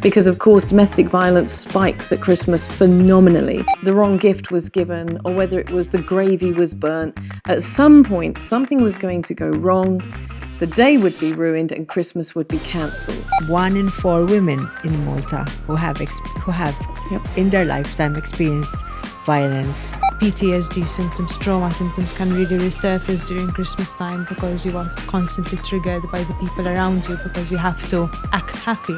Because, of course, domestic violence spikes at Christmas phenomenally. The wrong gift was given, or whether it was the gravy was burnt. At some point, something was going to go wrong. The day would be ruined and Christmas would be cancelled. 1 in 4 women in Malta who have in their lifetime experienced violence. PTSD symptoms, trauma symptoms can really resurface during Christmas time because you are constantly triggered by the people around you because you have to act happy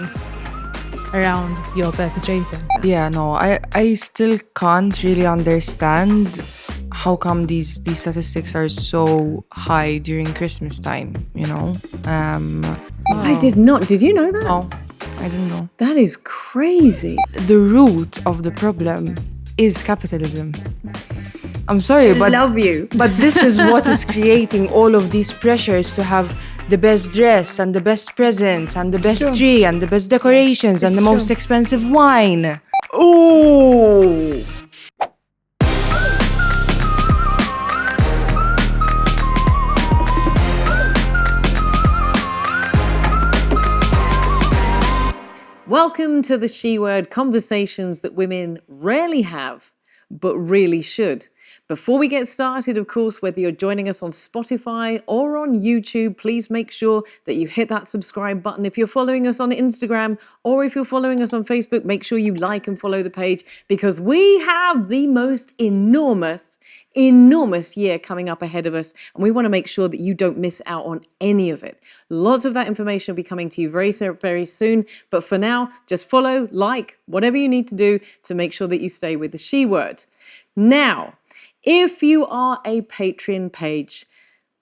around your perpetrator. Yeah, no, I still can't really understand how come these statistics are so high during Christmas time, you know? I did not. Did you know that? No, I didn't know. That is crazy. The root of the problem is capitalism. I'm sorry, but love you. But this is what is creating all of these pressures to have the best dress and the best presents and the best tree and the best decorations and the most expensive wine. Ooh. Welcome to the She Word, conversations that women rarely have, but really should. Before we get started, of course, whether you're joining us on Spotify or on YouTube, please make sure that you hit that subscribe button. If you're following us on Instagram or if you're following us on Facebook, make sure you like and follow the page because we have the most enormous year coming up ahead of us. And we want to make sure that you don't miss out on any of it. Lots of that information will be coming to you very, very soon. But for now, just follow, like, whatever you need to do to make sure that you stay with the She Word. Now, if you are a Patreon page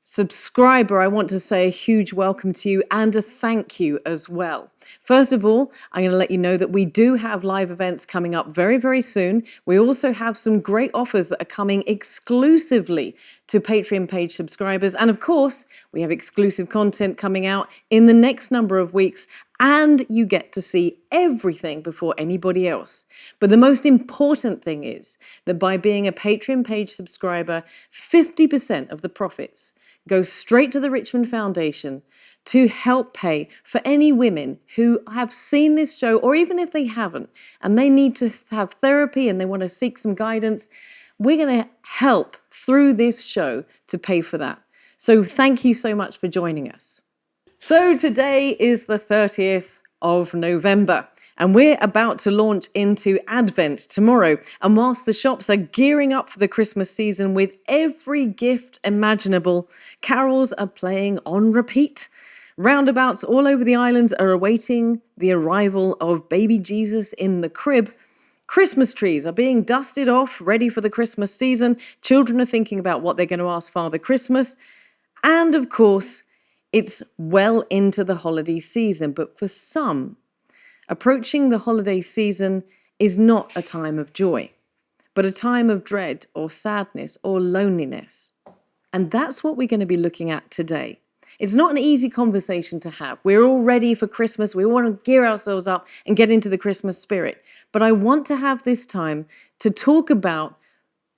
subscriber, I want to say a huge welcome to you and a thank you as well. First of all, I'm going to let you know that we do have live events coming up very, very soon. We also have some great offers that are coming exclusively to Patreon page subscribers. And of course, we have exclusive content coming out in the next number of weeks. And you get to see everything before anybody else. But the most important thing is that by being a Patreon page subscriber, 50% of the profits go straight to the Richmond Foundation to help pay for any women who have seen this show, or even if they haven't, and they need to have therapy and they want to seek some guidance. We're going to help through this show to pay for that. So thank you so much for joining us. So today is the 30th of November and we're about to launch into Advent tomorrow. And whilst the shops are gearing up for the Christmas season with every gift imaginable, carols are playing on repeat. Roundabouts all over the islands are awaiting the arrival of baby Jesus in the crib. Christmas trees are being dusted off, ready for the Christmas season. Children are thinking about what they're going to ask Father Christmas. And of course, it's well into the holiday season, but for some, approaching the holiday season is not a time of joy, but a time of dread or sadness or loneliness. And that's what we're going to be looking at today. It's not an easy conversation to have. We're all ready for Christmas. We want to gear ourselves up and get into the Christmas spirit. But I want to have this time to talk about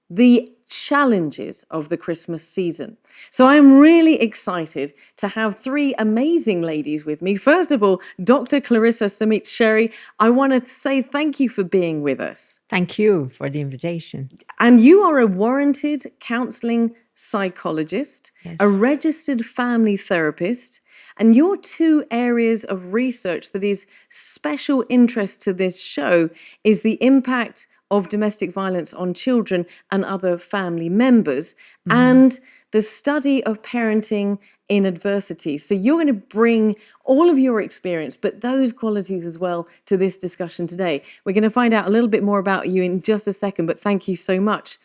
the challenges of the Christmas season. So I'm really excited to have 3 amazing ladies with me. First of all, Dr. Clarissa Sumit-Sherry, I want to say thank you for being with us. Thank you for the invitation. And you are a warranted counseling psychologist, a registered family therapist, and your 2 areas of research that is special interest to this show is the impact of domestic violence on children and other family members, and the study of parenting in adversity. So you're going to bring all of your experience, but those qualities as well to this discussion today. We're going to find out a little bit more about you in just a second, but thank you so much.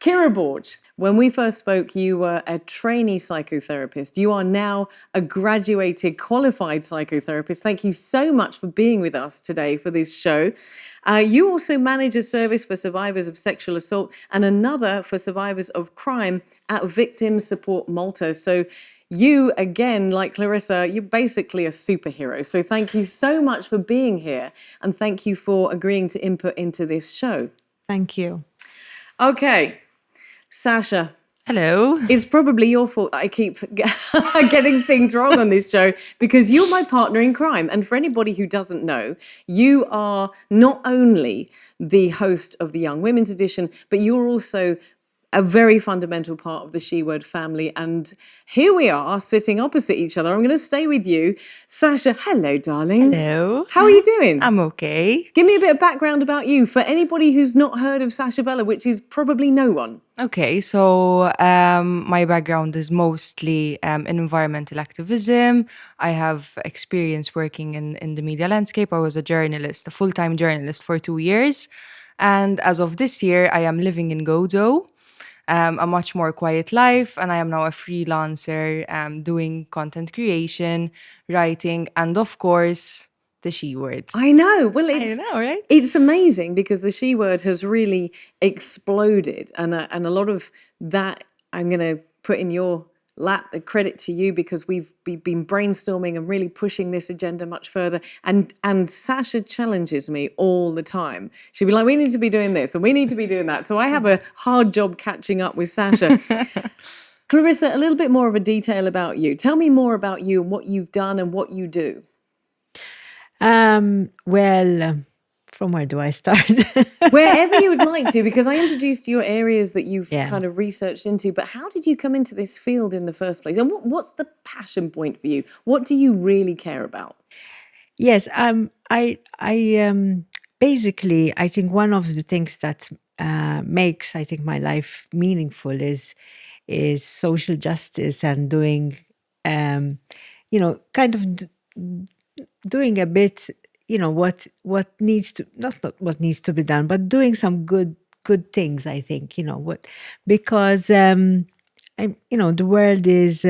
Kira Borge, when we first spoke, you were a trainee psychotherapist. You are now a graduated, qualified psychotherapist. Thank you so much for being with us today for this show. You also manage a service for survivors of sexual assault and another for survivors of crime at Victim Support Malta. So you, again, like Clarissa, you're basically a superhero. So thank you so much for being here and thank you for agreeing to input into this show. Thank you. Okay. Sasha, Hello. It's probably your fault that I keep getting things wrong on this show because you're my partner in crime. And for anybody who doesn't know, you are not only the host of the Young Women's Edition, but you're also a very fundamental part of the She Word family. And here we are sitting opposite each other. I'm going to stay with you. Sasha, hello, darling. Hello. How are you doing? I'm okay. Give me a bit of background about you for anybody who's not heard of Sasha Bella, which is probably no one. Okay, so my background is mostly in environmental activism. I have experience working in the media landscape. I was a journalist, a full-time journalist for 2 years. And as of this year, I am living in Gozo, a much more quiet life. And I am now a freelancer doing content creation, writing, and of course, the She Word. I know. Well, I know, right? it's amazing because the She Word has really exploded, and a lot of that I'm going to put in your lap. The credit to you because we've been brainstorming and really pushing this agenda much further. And Sasha challenges me all the time. She'll be like, "We need to be doing this and we need to be doing that." So I have a hard job catching up with Sasha. Clarissa, a little bit more of a detail about you. Tell me more about you and what you've done and what you do. From where do I start? Wherever you would like to, because I introduced your areas that you've Yeah. kind of researched into, but how did you come into this field in the first place? And what's the passion point for you? What do you really care about? Yes, basically, I think one of the things that makes, I think, my life meaningful is social justice and doing, kind of doing a bit, what needs to not what needs to be done, but doing some good things. I think because the world is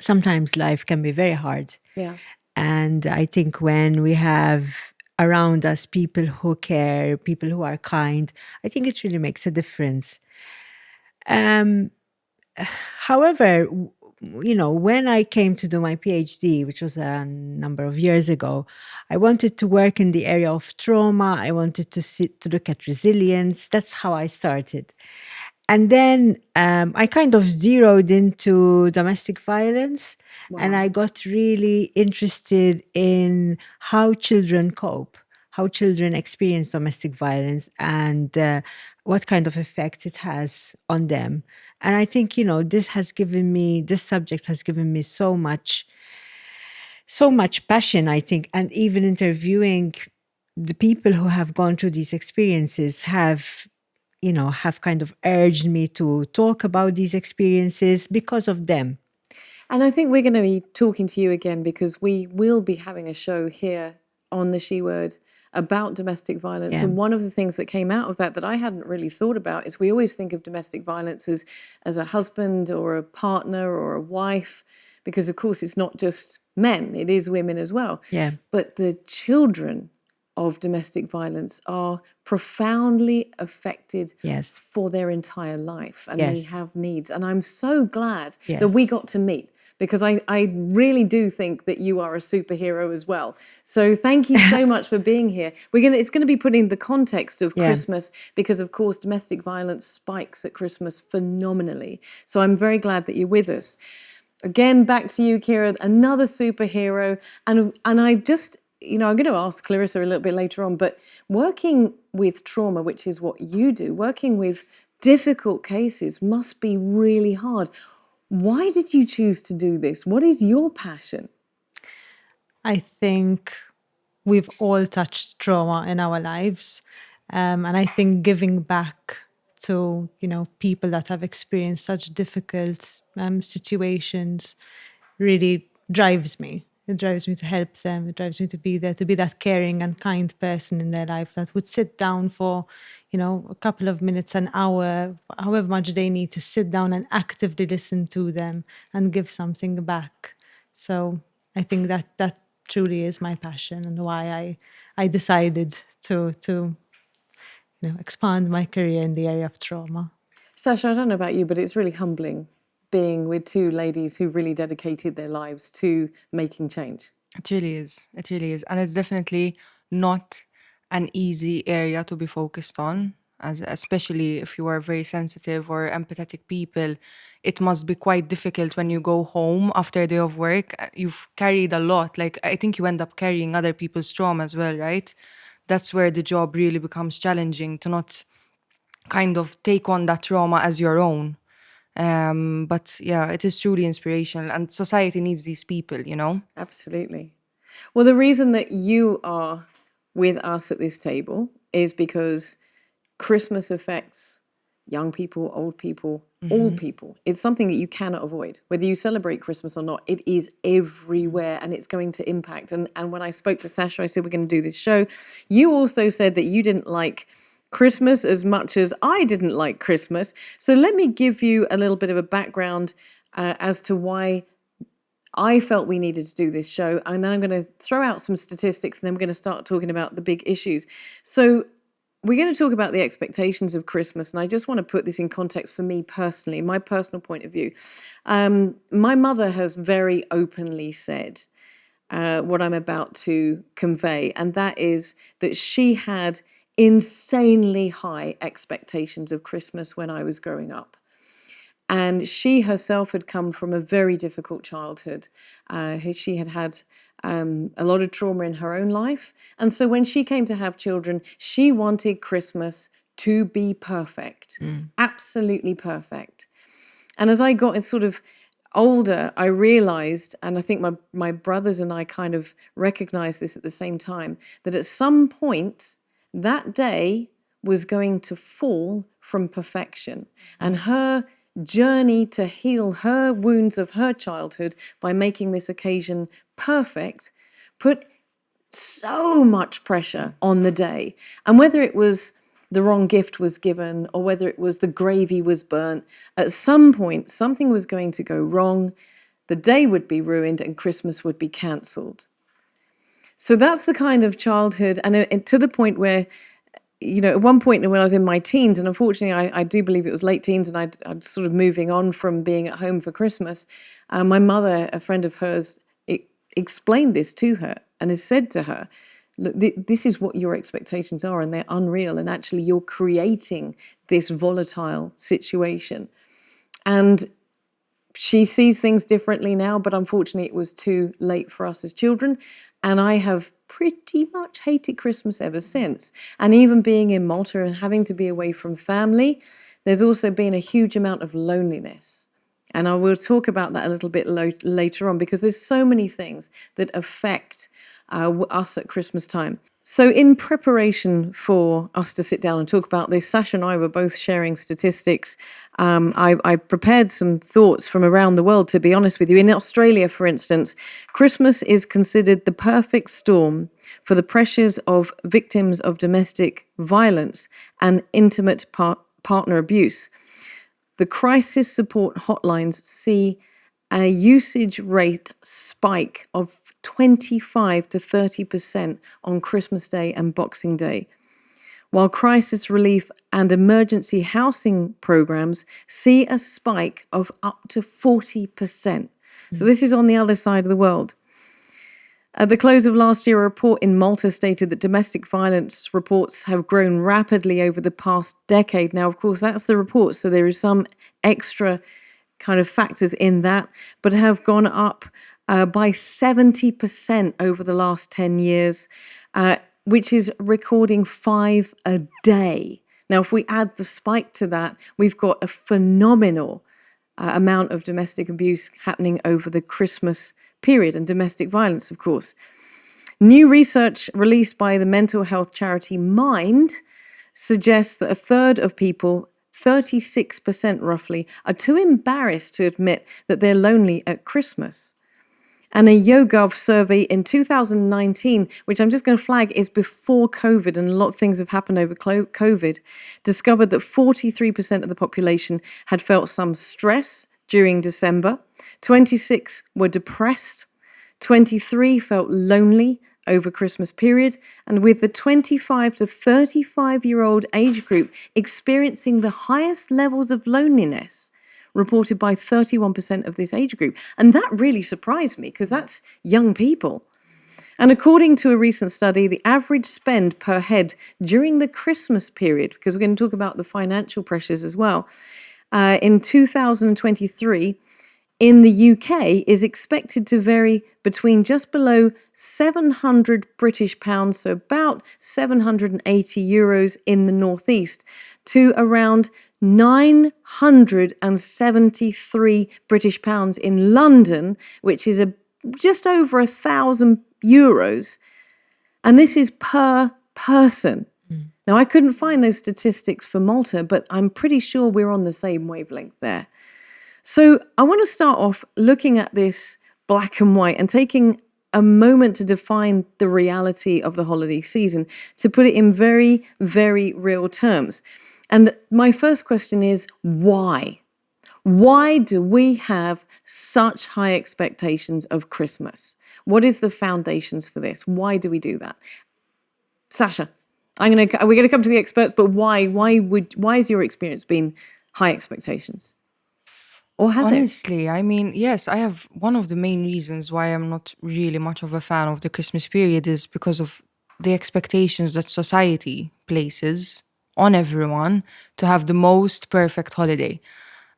sometimes life can be very hard. Yeah. And I think when we have around us people who care, people who are kind, I think it really makes a difference. However, when I came to do my PhD, which was a number of years ago, I wanted to work in the area of trauma. I wanted to look at resilience. That's how I started. And then I kind of zeroed into domestic violence. Wow. And I got really interested in how children cope, how children experience domestic violence, and what kind of effect it has on them. And I think, this subject has given me so much passion, I think. And even interviewing the people who have gone through these experiences have kind of urged me to talk about these experiences because of them. And I think we're going to be talking to you again because we will be having a show here on the She Word about domestic violence. Yeah. And one of the things that came out of that I hadn't really thought about is we always think of domestic violence as a husband or a partner or a wife, because of course it's not just men, it is women as well. Yeah. But the children of domestic violence are profoundly affected Yes. for their entire life, and they Yes. have needs. And I'm so glad Yes. that we got to meet, because I really do think that you are a superhero as well. So thank you so much for being here. It's gonna be put in the context of Christmas, because of course domestic violence spikes at Christmas phenomenally. So I'm very glad that you're with us. Again, back to you, Kira, another superhero. And I just, I'm going to ask Clarissa a little bit later on, but working with trauma, which is what you do, working with difficult cases must be really hard. Why did you choose to do this? What is your passion? I think we've all touched trauma in our lives. And I think giving back to, people that have experienced such difficult situations really drives me. It drives me to help them. It drives me to be there, to be that caring and kind person in their life that would sit down for, a couple of minutes, an hour, however much they need to sit down and actively listen to them and give something back. So I think that truly is my passion and why I decided to expand my career in the area of trauma. Sasha, I don't know about you, but it's really humbling being with two ladies who really dedicated their lives to making change. It really is. It really is. And it's definitely not an easy area to be focused on. especially if you are very sensitive or empathetic people. It must be quite difficult when you go home after a day of work. You've carried a lot. Like, I think you end up carrying other people's trauma as well, right? That's where the job really becomes challenging, to not kind of take on that trauma as your own. But yeah, it is truly inspirational, and society needs these people, you know? Absolutely. Well, the reason that you are with us at this table is because Christmas affects young people, old people, all people. It's something that you cannot avoid. Whether you celebrate Christmas or not, it is everywhere and it's going to impact. And when I spoke to Sasha, I said, we're going to do this show. You also said that you didn't like Christmas as much as I didn't like Christmas. So let me give you a little bit of a background as to why I felt we needed to do this show. And then I'm going to throw out some statistics and then we're going to start talking about the big issues. So we're going to talk about the expectations of Christmas, and I just want to put this in context for me personally, my personal point of view. My mother has very openly said what I'm about to convey, and that is that she had insanely high expectations of Christmas when I was growing up. And she herself had come from a very difficult childhood. She had had a lot of trauma in her own life. And so when she came to have children, she wanted Christmas to be perfect, absolutely perfect. And as I got sort of older, I realized, and I think my brothers and I kind of recognized this at the same time, that at some point that day was going to fall from perfection. And her journey to heal her wounds of her childhood by making this occasion perfect put so much pressure on the day. And whether it was the wrong gift was given or whether it was the gravy was burnt, at some point something was going to go wrong, the day would be ruined and Christmas would be cancelled. So that's the kind of childhood, and to the point where, you know, at one point when I was in my teens, and unfortunately I do believe it was late teens, and I'd sort of moving on from being at home for Christmas, my mother, a friend of hers, explained this to her and has said to her, look, this is what your expectations are and they're unreal, and actually you're creating this volatile situation. And she sees things differently now, but unfortunately it was too late for us as children. And I have pretty much hated Christmas ever since. And even being in Malta and having to be away from family, there's also been a huge amount of loneliness. And I will talk about that a little bit later on, because there's so many things that affect us at Christmas time. So in preparation for us to sit down and talk about this, Sasha and I were both sharing statistics. I prepared some thoughts from around the world, to be honest with you. In Australia, for instance, Christmas is considered the perfect storm for the pressures of victims of domestic violence and intimate partner abuse. The crisis support hotlines see a usage rate spike of 25 to 30% on Christmas Day and Boxing Day, while crisis relief and emergency housing programs see a spike of up to 40%. So this is on the other side of the world. At the close of last year, a report in Malta stated that domestic violence reports have grown rapidly over the past decade. Now, of course, that's the report, so there is some extra kind of factors in that, but have gone up by 70% over the last 10 years, which is recording 5 a day. Now, if we add the spike to that, we've got a phenomenal amount of domestic abuse happening over the Christmas period, and domestic violence, of course. New research released by the mental health charity Mind suggests that a third of people, 36% roughly, are too embarrassed to admit that they're lonely at Christmas. And a YouGov survey in 2019, which I'm just going to flag is before COVID, and a lot of things have happened over COVID, discovered that 43% of the population had felt some stress during December, 26 were depressed, 23 felt lonely over Christmas period, and with the 25 to 35-year-old age group experiencing the highest levels of loneliness, reported by 31% of this age group. And that really surprised me, because that's young people. And according to a recent study, the average spend per head during the Christmas period, because we're going to talk about the financial pressures as well, in 2023, in the UK is expected to vary between just below 700 British pounds, so about 780 euros in the northeast, to around 973 British pounds in London, which is just over 1,000 euros. And this is per person. Now, I couldn't find those statistics for Malta, but I'm pretty sure we're on the same wavelength there. So I want to start off looking at this black and white and taking a moment to define the reality of the holiday season, to put it in very, very real terms. And my first question is, why? Why do we have such high expectations of Christmas? What is the foundations for this? Why do we do that? Sasha, we're going to come to the experts, but why has your experience been high expectations? Or has Honestly, I mean, yes, I have one of the main reasons why I'm not really much of a fan of the Christmas period is because of the expectations that society places on everyone to have the most perfect holiday.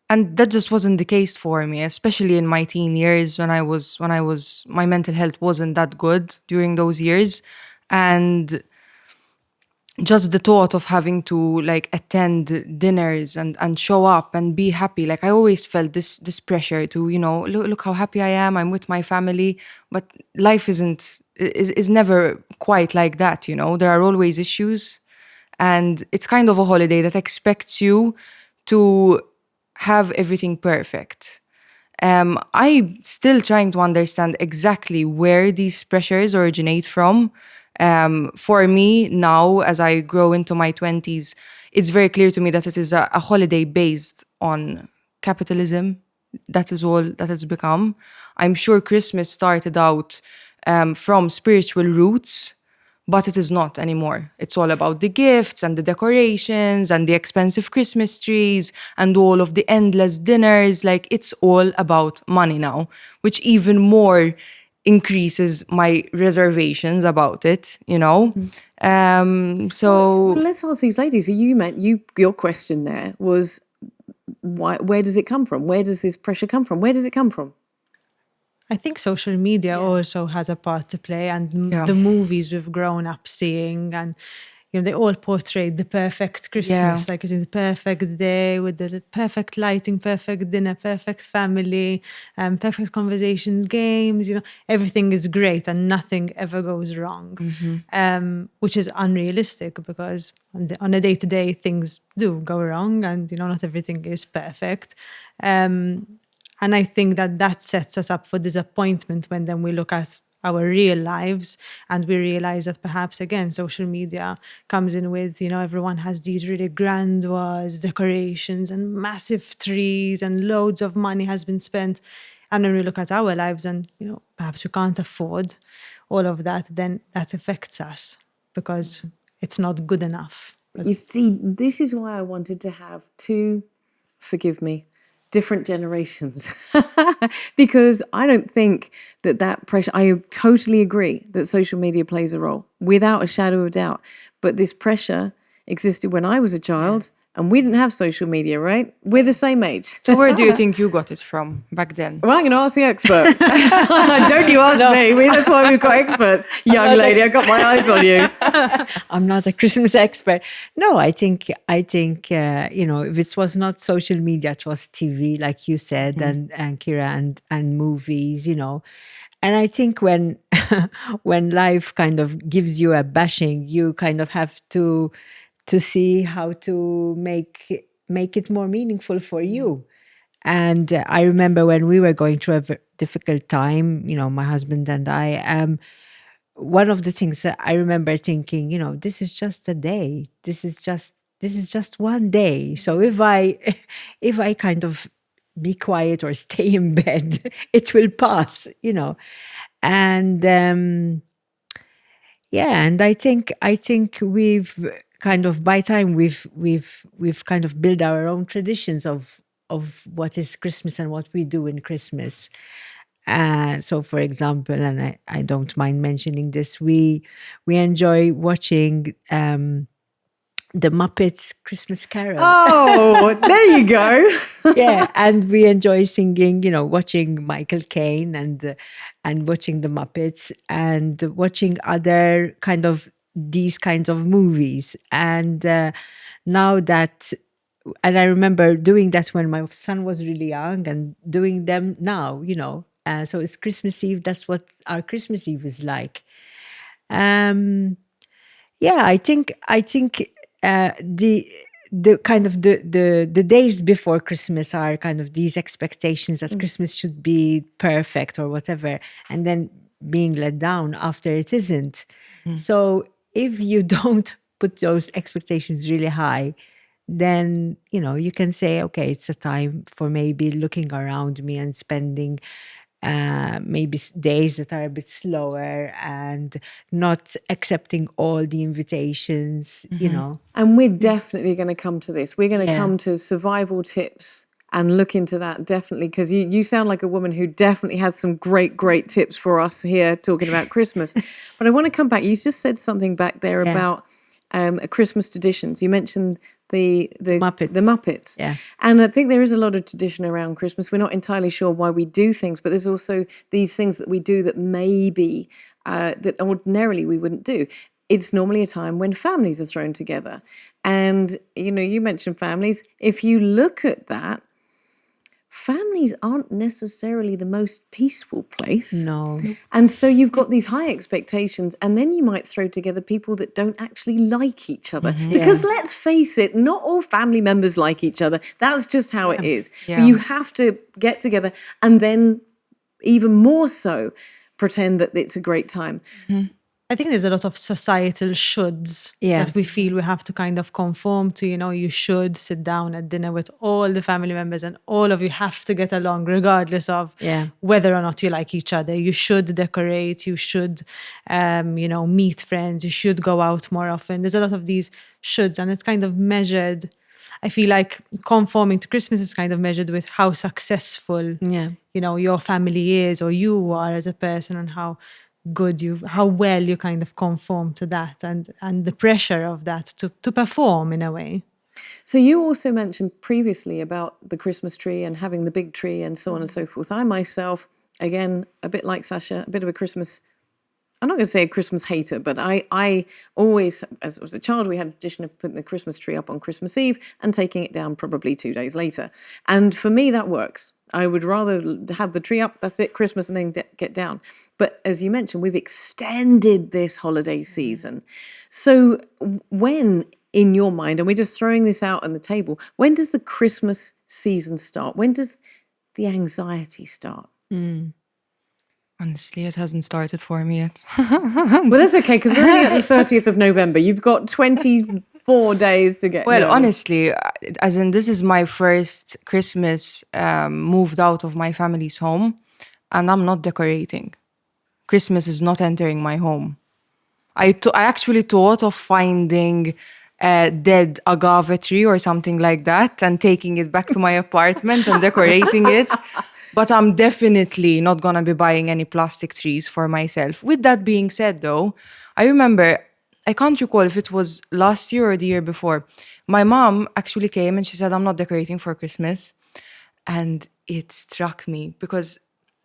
And that just wasn't the case for me, especially in my teen years when my mental health wasn't that good during those years. And just the thought of having to like attend dinners and show up and be happy, like I always felt this pressure to, you know, look how happy I am, I'm with my family. But life is never quite like that, you know. There are always issues, and it's kind of a holiday that expects you to have everything perfect. I'm still trying to understand exactly where these pressures originate from. For me now, as I grow into my 20s, it's very clear to me that it is a holiday based on capitalism. That is all that it's become. I'm sure Christmas started out from spiritual roots, but it is not anymore. It's all about the gifts and the decorations and the expensive Christmas trees and all of the endless dinners. Like, it's all about money now, which even more increases my reservations about it, you know? So Well, let's ask these ladies. So your question there was, where does it come from? Where does this pressure come from? Where does it come from? I think social media also has a part to play, and Yeah. the movies we've grown up seeing, and you know, they all portray the perfect Christmas, like it's the perfect day with the perfect lighting, perfect dinner, perfect family, perfect conversations, games. You know, everything is great and nothing ever goes wrong, which is unrealistic because on a day-to-day things do go wrong, and you know, not everything is perfect. And I think that sets us up for disappointment when then we look at our real lives and we realize that perhaps, again, social media comes in with, you know, everyone has these really grandiose decorations and massive trees and loads of money has been spent. And when we look at our lives and, you know, perhaps we can't afford all of that, then that affects us because it's not good enough. You see, this is why I wanted to have two, forgive me, different generations. Because I don't think that pressure, I totally agree that social media plays a role, without a shadow of doubt. But this pressure existed when I was a child, and we didn't have social media, right? We're the same age. So where do you think you got it from back then? Well, I'm going to ask the expert. Don't you ask me. That's why we've got experts. Young lady, I've got my eyes on you. I'm not a Christmas expert. No, I think you know, if it was not social media, it was TV, like you said, and Kira, and movies, you know. And I think when when life kind of gives you a bashing, you kind of have to see how to make it more meaningful for you. And I remember when we were going through a difficult time, you know, my husband and I, one of the things that I remember thinking, you know, this is just a day. This is just one day. So if I kind of be quiet or stay in bed, it will pass, you know. And and I think we've kind of, by time we've kind of built our own traditions of what is Christmas and what we do in Christmas. So, for example, and I don't mind mentioning this, we enjoy watching the Muppets Christmas Carol. Oh, there you go. Yeah, and we enjoy singing, watching Michael Caine and watching the Muppets and watching other these kinds of movies. And now that, and I remember doing that when my son was really young and doing them now, so it's Christmas Eve. That's what our Christmas Eve is like. Yeah, I think the kind of the days before Christmas are kind of these expectations that Christmas should be perfect or whatever, and then being let down after it isn't. So if you don't put those expectations really high, then you can say, okay, it's a time for maybe looking around me and spending maybe days that are a bit slower and not accepting all the invitations, And we're definitely going to come to this. We're going to Yeah. come to survival tips and look into that definitely, because you sound like a woman who definitely has some great tips for us here talking about Christmas. But I want to come back. You just said something back there Yeah. about Christmas traditions. You mentioned the Muppets. The Muppets. Yeah. And I think there is a lot of tradition around Christmas. We're not entirely sure why we do things, but there's also these things that we do that maybe that ordinarily we wouldn't do. It's normally a time when families are thrown together. And, you mentioned families. If you look at that, families aren't necessarily the most peaceful place. No. And so you've got these high expectations, and then you might throw together people that don't actually like each other. Because let's face it, not all family members like each other. That's just how it is. Yeah. But you have to get together and then even more so pretend that it's a great time. I think there's a lot of societal shoulds Yeah. that we feel we have to kind of conform to. You should sit down at dinner with all the family members and all of you have to get along regardless of Yeah. whether or not you like each other. You should decorate, you should, meet friends, you should go out more often. There's a lot of these shoulds, and it's kind of measured. I feel like conforming to Christmas is kind of measured with how successful, Yeah. your family is or you are as a person, and how well you kind of conform to that, and the pressure of that to perform in a way. So you also mentioned previously about the Christmas tree and having the big tree and so on and so forth. I myself, again, a bit like Sasha, a bit of a Christmas, I'm not going to say a Christmas hater, but I always, as a child, we had a tradition of putting the Christmas tree up on Christmas Eve and taking it down probably 2 days later. And for me, that works. I would rather have the tree up, that's it, Christmas, and then get down. But as you mentioned, we've extended this holiday season. So when, in your mind, and we're just throwing this out on the table, when does the Christmas season start? When does the anxiety start? Honestly, it hasn't started for me yet. Well, that's okay, because we're only at the 30th of November. You've got 24 days to get Well, nervous. honestly, as in this is my first Christmas moved out of my family's home, and I'm not decorating. Christmas is not entering my home. I actually thought of finding a dead agave tree or something like that and taking it back to my apartment and decorating it. But I'm definitely not going to be buying any plastic trees for myself. With that being said, though, I remember, I can't recall if it was last year or the year before, my mom actually came and she said, I'm not decorating for Christmas. And it struck me because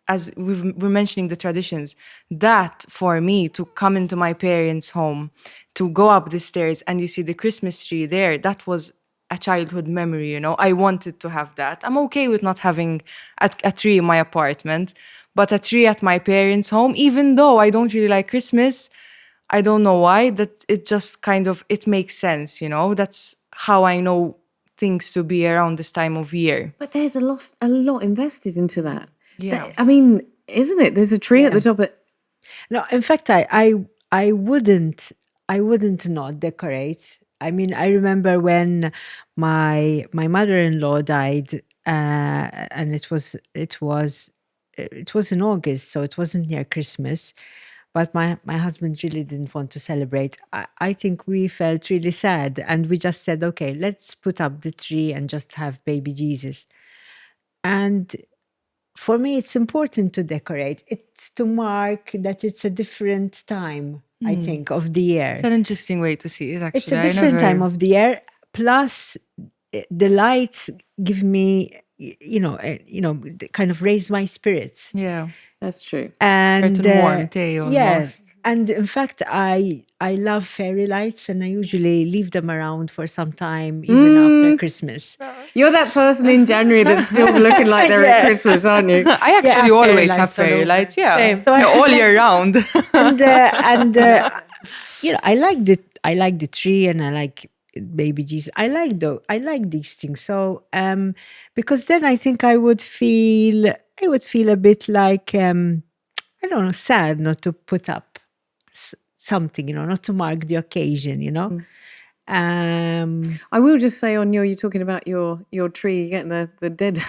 as we're mentioning the traditions, that for me to come into my parents' home, to go up the stairs and you see the Christmas tree there, that was a childhood memory, I wanted to have that. I'm okay with not having a tree in my apartment, but a tree at my parents' home, even though I don't really like Christmas, I don't know why, that it just kind of, it makes sense, That's how I know things to be around this time of year. But there's a lot invested into that. Yeah. I mean, isn't it? There's a tree at the top of... No, in fact, I wouldn't not decorate. I mean, I remember when my mother-in-law died, and it was in August, so it wasn't near Christmas. But my husband really didn't want to celebrate. I think we felt really sad, and we just said, okay, let's put up the tree and just have baby Jesus. And for me, it's important to decorate. It's to mark that it's a different time, I think, of the year. It's an interesting way to see it, actually. It's a different time of the year. Plus, the lights give me, kind of raise my spirits. Yeah. That's true. And Certain warmth, almost. yeah. And in fact, I love fairy lights, and I usually leave them around for some time, even after Christmas. You're that person in January that's still looking like they're at Christmas, aren't you? I actually Yeah, always have lights all fairy over. lights. Yeah. Same. So All year round. and I like the tree, and I like baby Jesus. I like these things. So because then I think I would feel a bit like I don't know, sad not to put up something, not to mark the occasion, I will just say on you're talking about your tree, getting the dead.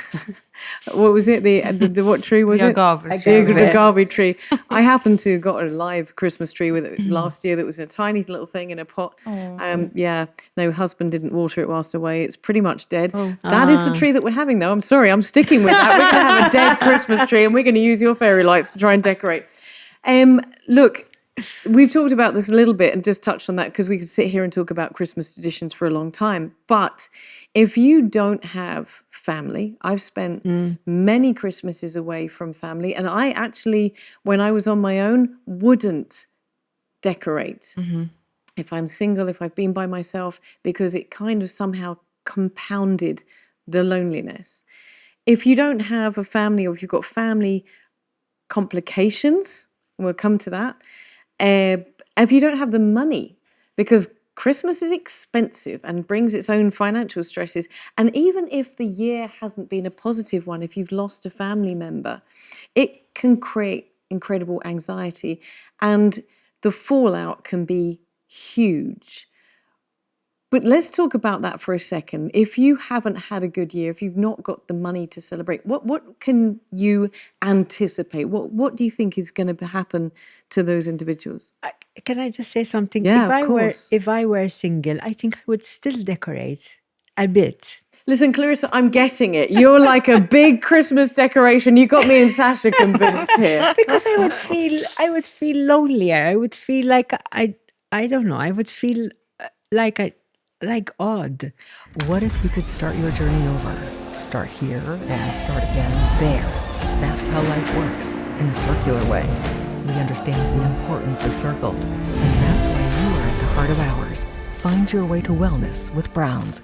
What was it? The what tree was The it? agave The tree. agave tree. I happened to got a live Christmas tree with it last year. That was a tiny little thing in a pot. No, husband didn't water it whilst away. It's pretty much dead. That is the tree that we're having, though. I'm sorry, I'm sticking with that. We're going to have a dead Christmas tree, and we're going to use your fairy lights to try and decorate. Look. We've talked about this a little bit and just touched on that because we could sit here and talk about Christmas traditions for a long time. But if you don't have family, I've spent many Christmases away from family. And I actually, when I was on my own, wouldn't decorate. If I'm single, if I've been by myself, because it kind of somehow compounded the loneliness. If you don't have a family, or if you've got family complications, we'll come to that. If you don't have the money, because Christmas is expensive and brings its own financial stresses, and even if the year hasn't been a positive one, if you've lost a family member, it can create incredible anxiety, and the fallout can be huge. But let's talk about that for a second. If you haven't had a good year, if you've not got the money to celebrate, what can you anticipate? What do you think is going to happen to those individuals? Can I just say something? Yeah, of course. If I were single, I think I would still decorate a bit. Listen, Clarissa, I'm getting it. You're like a big Christmas decoration. You got me and Sasha convinced here. Because I would feel lonelier. I would feel like I don't know. I would feel like odd. What if you could start your journey over? Start here and start again there. That's how life works, in a circular way. We understand the importance of circles, and that's why you are at the heart of ours. Find your way to wellness with Browns.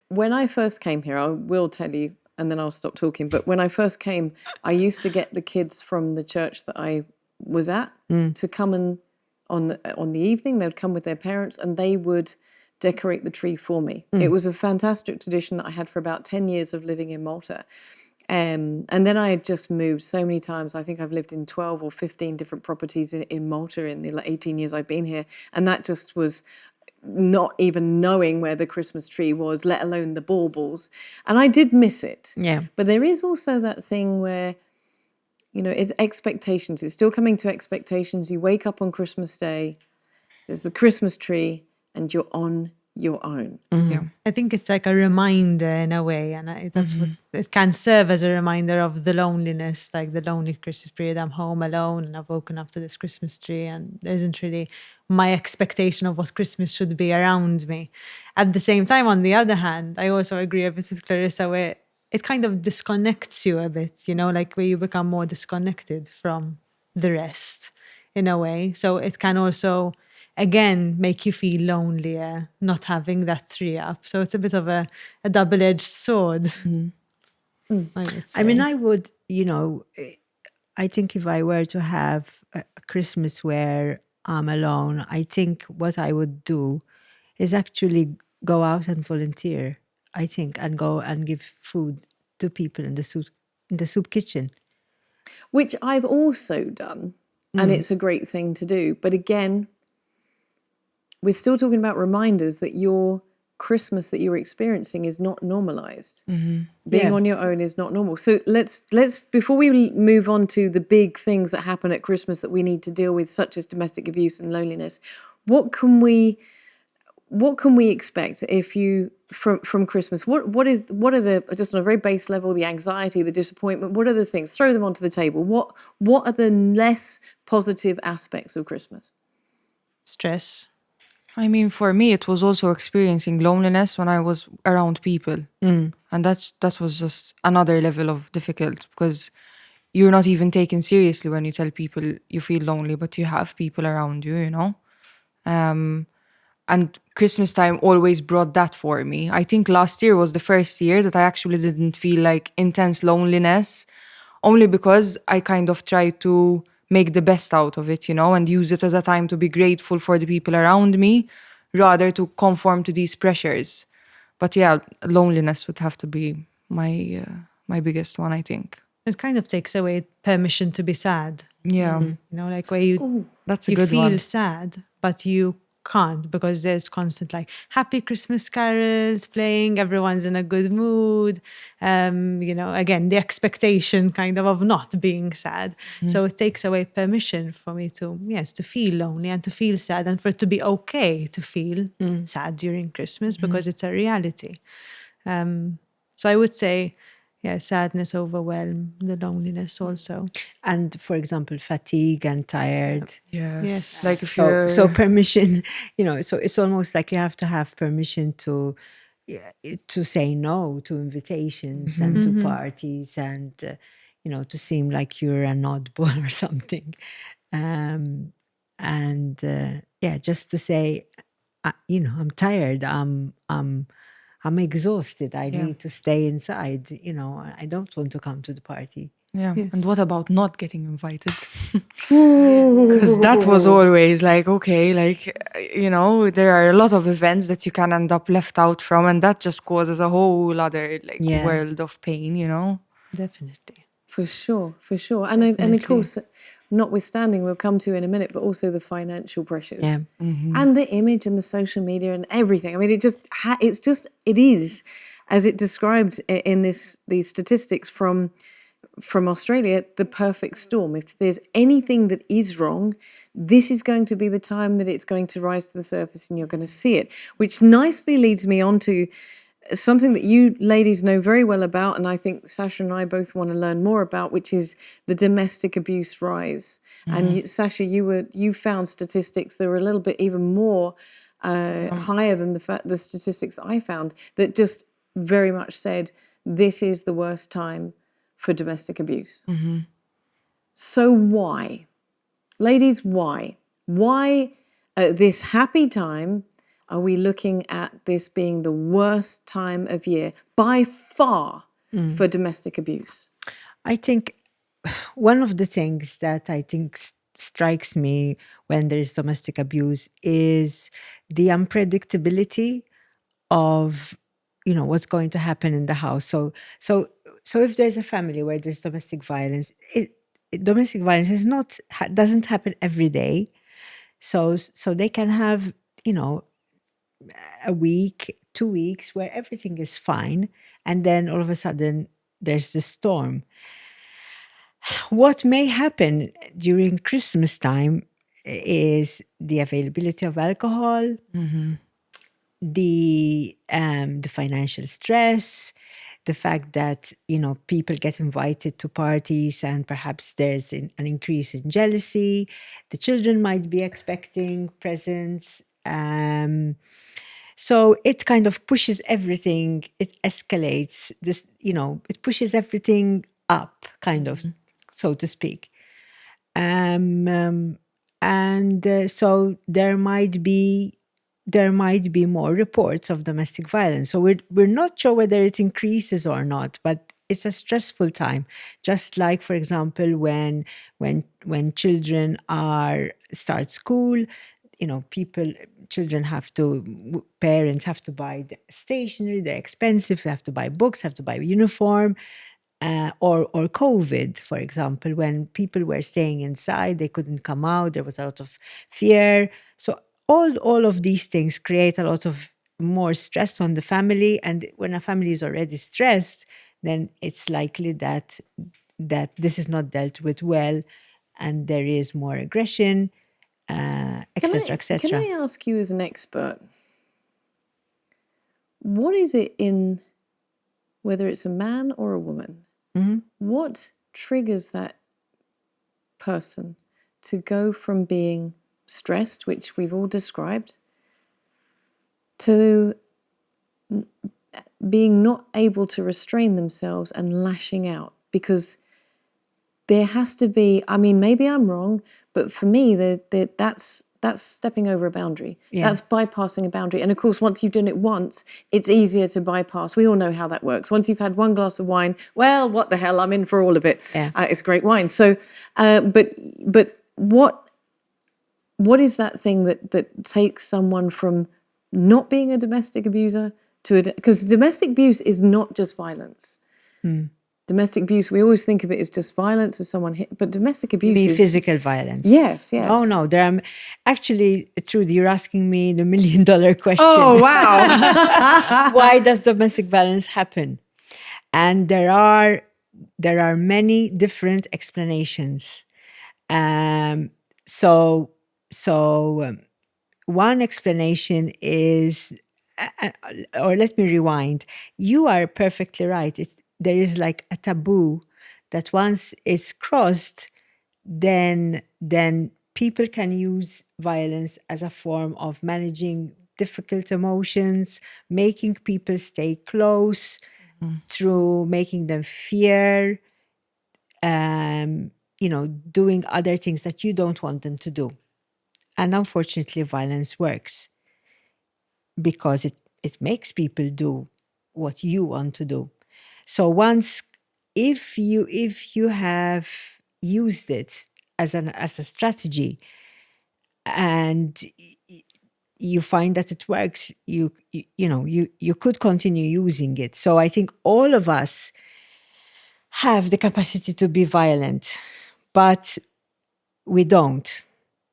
When I first came here, I will tell you, and then I'll stop talking, but when I first came, I used to get the kids from the church that I was at to come and on the evening, they would come with their parents and they would decorate the tree for me. It was a fantastic tradition that I had for about 10 years of living in Malta. And then I had just moved so many times. I think I've lived in 12 or 15 different properties in Malta in the 18 years I've been here. And that just was not even knowing where the Christmas tree was, let alone the baubles. And I did miss it. Yeah. But there is also that thing where, it's expectations. It's still coming to expectations. You wake up on Christmas Day, there's the Christmas tree, and you're on your own. Yeah. I think it's like a reminder in a way, and that's what it can serve as a reminder of the loneliness, like the lonely Christmas period. I'm home alone and I've woken up to this Christmas tree and there isn't really my expectation of what Christmas should be around me. At the same time, on the other hand, I also agree a bit with Clarissa where it kind of disconnects you a bit, like where you become more disconnected from the rest in a way. So it can also again make you feel lonelier not having that tree up. So it's a bit of a double-edged sword. I would say. I mean, I would, I think if I were to have a Christmas where I'm alone, I think what I would do is actually go out and volunteer, I think, and go and give food to people in the soup kitchen. Which I've also done, and it's a great thing to do. But again, we're still talking about reminders that your Christmas that you're experiencing is not normalized. Being on your own is not normal. So let's before we move on to the big things that happen at Christmas that we need to deal with, such as domestic abuse and loneliness, what can we expect if you from Christmas? What are the, just on a very base level, the anxiety, the disappointment? What are the things? Throw them onto the table. What are the less positive aspects of Christmas? Stress. I mean, for me, it was also experiencing loneliness when I was around people. And that was just another level of difficult, because you're not even taken seriously when you tell people you feel lonely, but you have people around you, you know? And Christmas time always brought that for me. I think last year was the first year that I actually didn't feel like intense loneliness, only because I kind of tried to make the best out of it, you know, and use it as a time to be grateful for the people around me rather to conform to these pressures. But yeah, loneliness would have to be my biggest one, I think. It kind of takes away permission to be sad. Yeah. Like where you That's a you good feel one. sad, but you can't because there's constant like happy Christmas carols playing, everyone's in a good mood. Again, the expectation kind of not being sad. So it takes away permission for me to feel lonely and to feel sad, and for it to be okay to feel sad during Christmas because it's a reality. So I would say, sadness, overwhelm, the loneliness also. And for example, fatigue and tired. Yes. Like if you're... So permission, so it's almost like you have to have permission to say no to invitations and to parties and, to seem like you're an oddball or something. Just to say, I'm tired. I'm exhausted. I need to stay inside. I don't want to come to the party. Yeah. Yes. And what about not getting invited? Because that was always like, okay, like, there are a lot of events that you can end up left out from, and that just causes a whole other world of pain, Definitely. For sure. And of course, notwithstanding, we'll come to in a minute, but also the financial pressures and the image and the social media and everything. I mean, it is, as it described in these statistics from Australia, the perfect storm. If there's anything that is wrong, this is going to be the time that it's going to rise to the surface and you're going to see it, which nicely leads me on to something that you ladies know very well about, and I think Sasha and I both want to learn more about, which is the domestic abuse rise. And Sasha, you found statistics that were a little bit even more higher than the statistics I found, that just very much said this is the worst time for domestic abuse. So why, ladies? Why at this happy time are we looking at this being the worst time of year by far for domestic abuse? I think one of the things that I think strikes me when there is domestic abuse is the unpredictability of, what's going to happen in the house. So if there's a family where there's domestic violence, domestic violence doesn't happen every day. So they can have, a week, 2 weeks where everything is fine, and then all of a sudden there's the storm. What may happen during Christmas time is the availability of alcohol, the financial stress, the fact that people get invited to parties and perhaps there's an increase in jealousy. The children might be expecting presents. So it kind of pushes everything, it escalates this, it pushes everything up, kind of, so to speak. So there might be more reports of domestic violence. So we're not sure whether it increases or not, but it's a stressful time. Just like, for example, when children start school, children parents have to buy the stationery, they're expensive, they have to buy books, have to buy uniform. Or COVID, for example, when people were staying inside, they couldn't come out, there was a lot of fear. So all of these things create a lot of more stress on the family. And when a family is already stressed, then it's likely that this is not dealt with well, and there is more aggression, etc., etc. Can I ask you as an expert, what is it in, whether it's a man or a woman, what triggers that person to go from being stressed, which we've all described, to being not able to restrain themselves and lashing out? Because there has to be, I mean, maybe I'm wrong, but for me, that's stepping over a boundary. Yeah. That's bypassing a boundary. And of course, once you've done it once, it's easier to bypass. We all know how that works. Once you've had one glass of wine, well, what the hell, I'm in for all of it. Yeah. It's great wine. So, but what is that thing that takes someone from not being a domestic abuser to because domestic abuse is not just violence. Domestic abuse, we always think of it as just violence, as someone hit, but domestic abuse is physical violence. Yes. Oh no, there are actually, Trudy, you're asking me the $1 million question. Oh wow! Why does domestic violence happen? And there are many different explanations. So one explanation is, or let me rewind. You are perfectly right. There is like a taboo that once it's crossed, then people can use violence as a form of managing difficult emotions, making people stay close, through making them fear, doing other things that you don't want them to do. And unfortunately, violence works because it makes people do what you want to do. So if you have used it as a strategy, and you find that it works, you could continue using it. So I think all of us have the capacity to be violent, but we don't.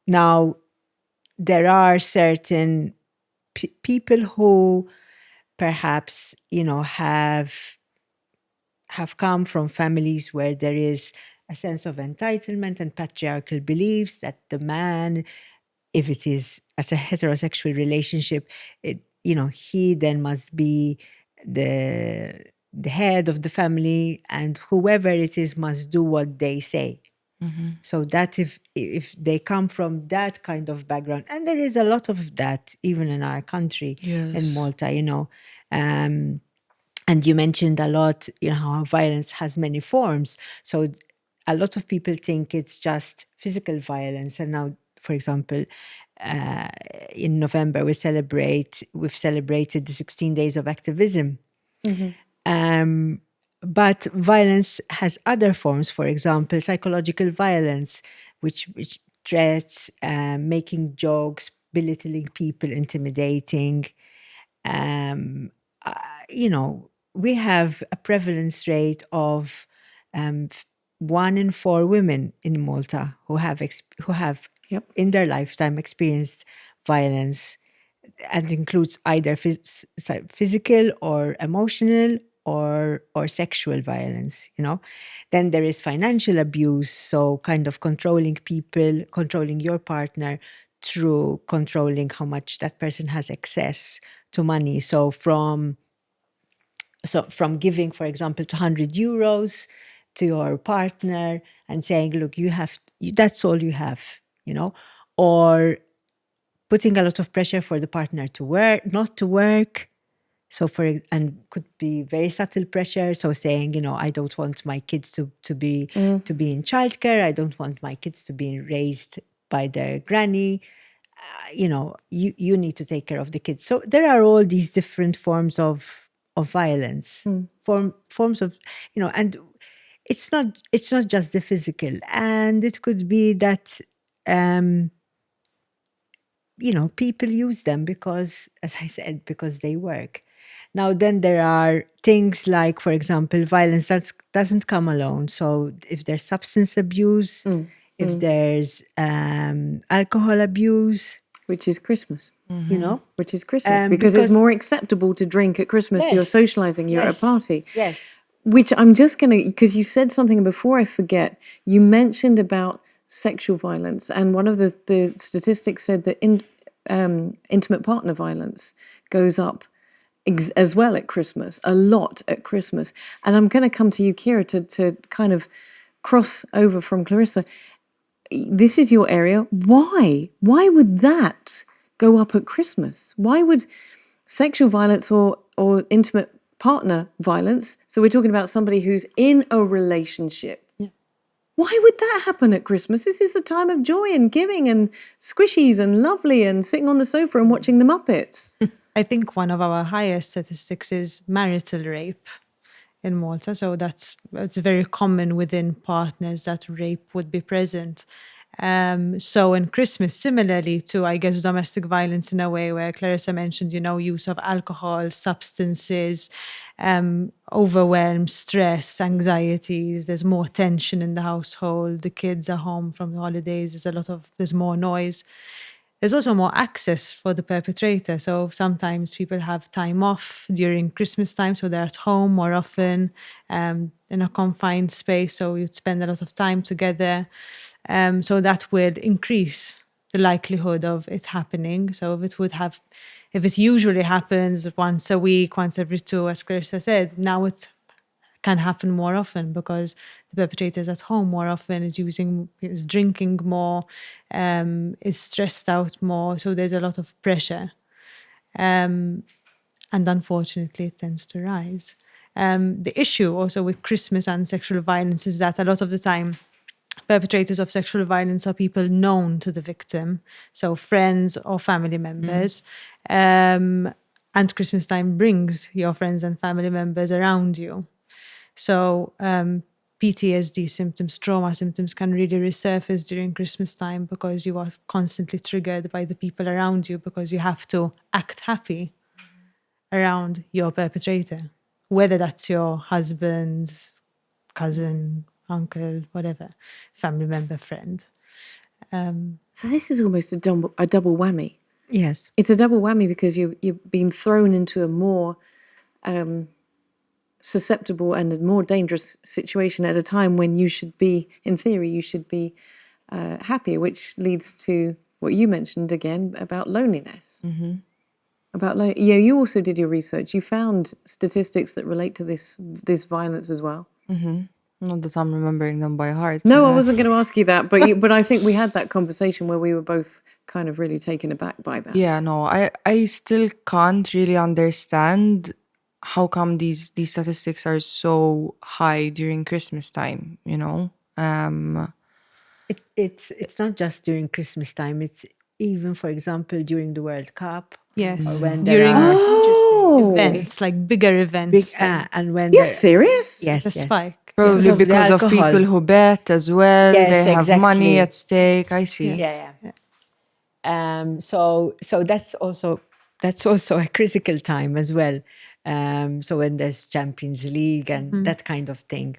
Now, there are certain people who perhaps have come from families where there is a sense of entitlement and patriarchal beliefs that the man, if it is as a heterosexual relationship, he then must be the head of the family, and whoever it is must do what they say. So that if they come from that kind of background, and there is a lot of that even in our country, in Malta, and you mentioned a lot, how violence has many forms. So a lot of people think it's just physical violence. And now, for example, in November, we've celebrated the 16 days of activism. But violence has other forms. For example, psychological violence, which threats, making jokes, belittling people, intimidating. We have a prevalence rate of 1 in 4 women in Malta who have in their lifetime experienced violence, and includes either physical or emotional or sexual violence. Then there is financial abuse, so kind of controlling people, controlling your partner through controlling how much that person has access to money. So from giving, for example, 200 euros to your partner and saying, look, that's all you have, or putting a lot of pressure for the partner not to work. So and could be very subtle pressure. So saying, I don't want my kids to be in childcare. I don't want my kids to be raised by their granny. You need to take care of the kids. So there are all these different forms of of violence, forms of, and it's not just the physical, and it could be that people use them because, as I said, because they work. Now then, there are things like, for example, violence that doesn't come alone. So if there's substance abuse, if there's alcohol abuse, Which is Christmas. Which is Christmas, because because it's more acceptable to drink at Christmas. You're Yes. socializing, you're at a party. Yes. Which I'm just going to, because you said something, and before I forget, you mentioned about sexual violence. And one of the statistics said that intimate partner violence goes up as well at Christmas, a lot at Christmas. And I'm going to come to you, Kira, to kind of cross over from Clarissa. This is your area. Why? Why would that go up at Christmas? Why would sexual violence or intimate partner violence, so we're talking about somebody who's in a relationship, why would that happen at Christmas? This is the time of joy and giving and squishies and lovely and sitting on the sofa and watching the Muppets. I think one of our highest statistics is marital rape in Malta. So it's very common within partners that rape would be present. So in Christmas, similarly to, I guess, domestic violence in a way where Clarissa mentioned, use of alcohol, substances, overwhelm, stress, anxieties. There's more tension in the household. The kids are home from the holidays. There's more noise. There's also more access for the perpetrator. So sometimes people have time off during Christmas time, so they're at home more often, in a confined space. So you'd spend a lot of time together. So that would increase the likelihood of it happening. So if it usually happens once a week, once every two, as Clarissa said, now it can happen more often because the perpetrator is at home more often, is drinking more, is stressed out more. So there's a lot of pressure. And unfortunately, it tends to rise. The issue also with Christmas and sexual violence is that a lot of the time, perpetrators of sexual violence are people known to the victim, so friends or family members. And Christmas time brings your friends and family members around you. So PTSD symptoms, trauma symptoms can really resurface during Christmas time because you are constantly triggered by the people around you because you have to act happy around your perpetrator, whether that's your husband, cousin, uncle, whatever, family member, friend. So this is almost a double whammy. Yes. It's a double whammy because you've been thrown into a more susceptible and a more dangerous situation at a time when you should be, in theory, happy, which leads to what you mentioned again about loneliness. You also did your research. You found statistics that relate to this violence as well. Not that I'm remembering them by heart. No, I wasn't going to ask you that, but I think we had that conversation where we were both kind of really taken aback by that. Yeah, no, I still can't really understand how come these statistics are so high during Christmas time, It's not just during Christmas time. It's even, for example, during the World Cup. Yes, Or when during Oh. events, like bigger events. And when You're serious? Yes, The yes. spike. Probably because of people who bet as well. Yes, they have exactly. money at stake. I see. Yeah. So that's also a critical time as well. So when there's Champions League and that kind of thing.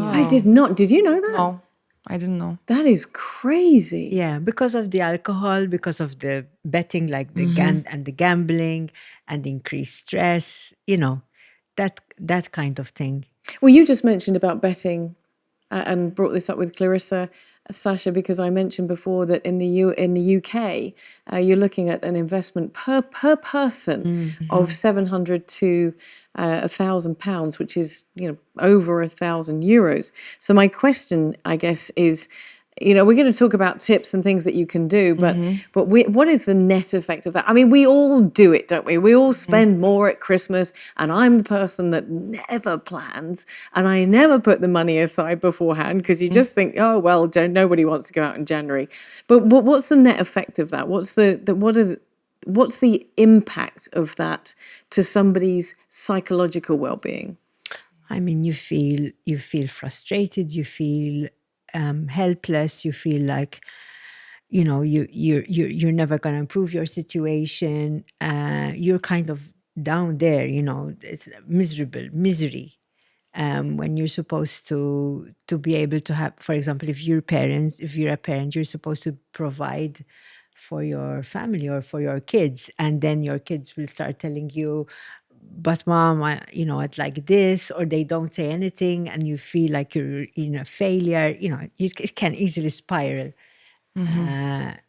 I did not. Did you know that? No, I didn't know. That is crazy. Yeah, because of the alcohol, because of the betting, like the the gambling and the increased stress, that kind of thing. Well, you just mentioned about betting and brought this up with Clarissa, Sasha, because I mentioned before that in the UK, you're looking at an investment per person of £700 to £1,000, which is over €1,000. So my question, I guess, is, we're going to talk about tips and things that you can do, but what is the net effect of that? I mean, we all do it, don't we? We all spend more at Christmas, and I'm the person that never plans, and I never put the money aside beforehand because you just think, oh well, nobody wants to go out in January. But what's the net effect of that? what's the impact of that to somebody's psychological well-being? I mean, you feel frustrated, you feel helpless, you feel like, you know, you're never going to improve your situation. You're kind of down there, you know, it's misery. When you're supposed to be able to have, for example, if you're a parent, you're supposed to provide for your family or for your kids, and then your kids will start telling you, but mom, I'd like this, or they don't say anything, and you feel like you're in a failure. You know, it can easily spiral. Bad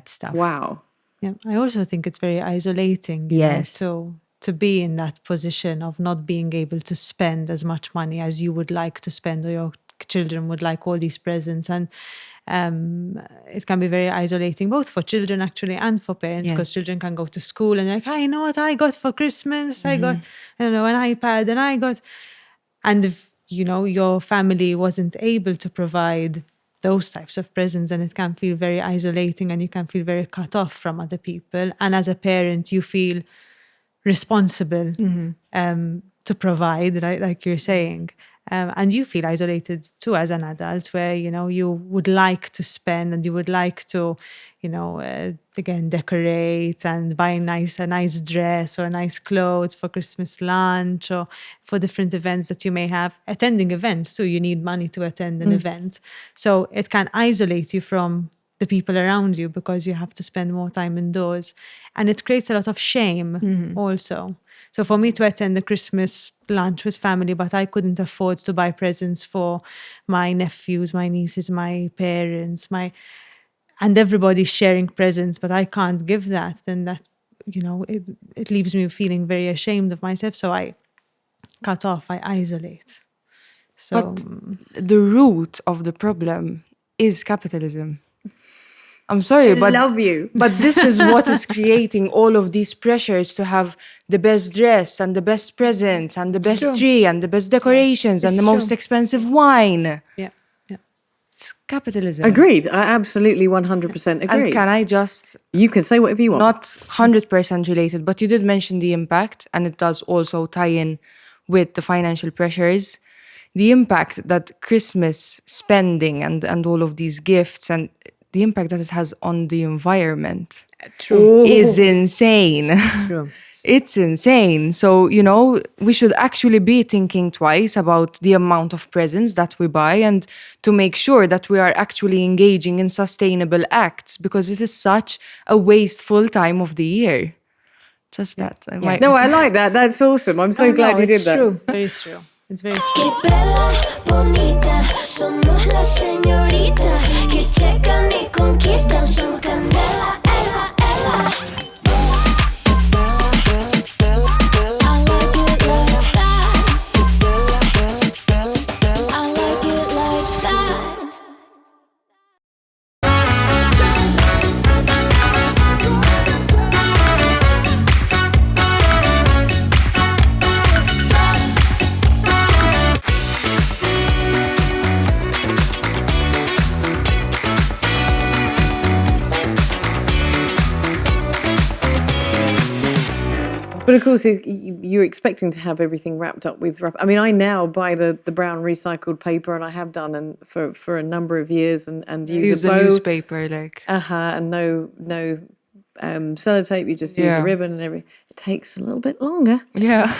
stuff. Wow. Yeah, I also think it's very isolating, Yes. to be in that position of not being able to spend as much money as you would like to spend, or your children would like all these presents. And it can be very isolating, both for children actually and for parents, because children can go to school and they're like, I know what I got for Christmas. I got, an iPad, and if, your family wasn't able to provide those types of presents, and it can feel very isolating, and you can feel very cut off from other people. And as a parent, you feel responsible to provide, like you're saying. And you feel isolated too as an adult, where, you would like to spend, and you would like to, again, decorate and buy a nice dress or nice clothes for Christmas lunch, or for different events that you may have. Attending events too, you need money to attend an event. So it can isolate you from the people around you, because you have to spend more time indoors. And it creates a lot of shame also. So for me to attend the Christmas lunch with family, but I couldn't afford to buy presents for my nephews, my nieces, my parents, and everybody's sharing presents, but I can't give that, then that, it leaves me feeling very ashamed of myself. So I cut off, I isolate. So But the root of the problem is capitalism. I'm sorry, but love you. But this is what is creating all of these pressures to have the best dress and the best presents and the best tree and the best decorations and the most expensive wine. yeah. It's capitalism. Agreed. I absolutely 100% agree. And can I just, You can say whatever you want. not 100% related, but you did mention the impact, and it does also tie in with the financial pressures. The impact that Christmas spending and all of these gifts, and the impact that it has on the environment is insane. True. It's insane. So, we should actually be thinking twice about the amount of presents that we buy, and to make sure that we are actually engaging in sustainable acts, because it is such a wasteful time of the year. Just that. No, I like that. That's awesome. I'm so glad you did that. True. Very true. It's very true. Qué bella, bonita, somos la señorita que checan y conquistan, somos candela, ela, ela. I like it like that. I like it like that. But of course, you're expecting to have everything wrapped up with I mean, I now buy the brown recycled paper, and I have done, and for a number of years, and use a the bow. newspaper, like. And no sellotape. You just use a ribbon and everything. It takes a little bit longer. Yeah.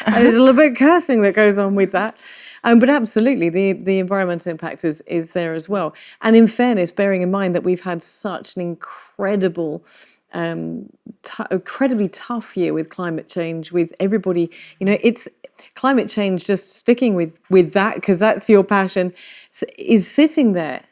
There's a little bit of cursing that goes on with that. But absolutely, the environmental impact is there as well. And in fairness, bearing in mind that we've had such an incredibly tough year with climate change, with everybody, it's climate change, just sticking with that, because that's your passion, is sitting there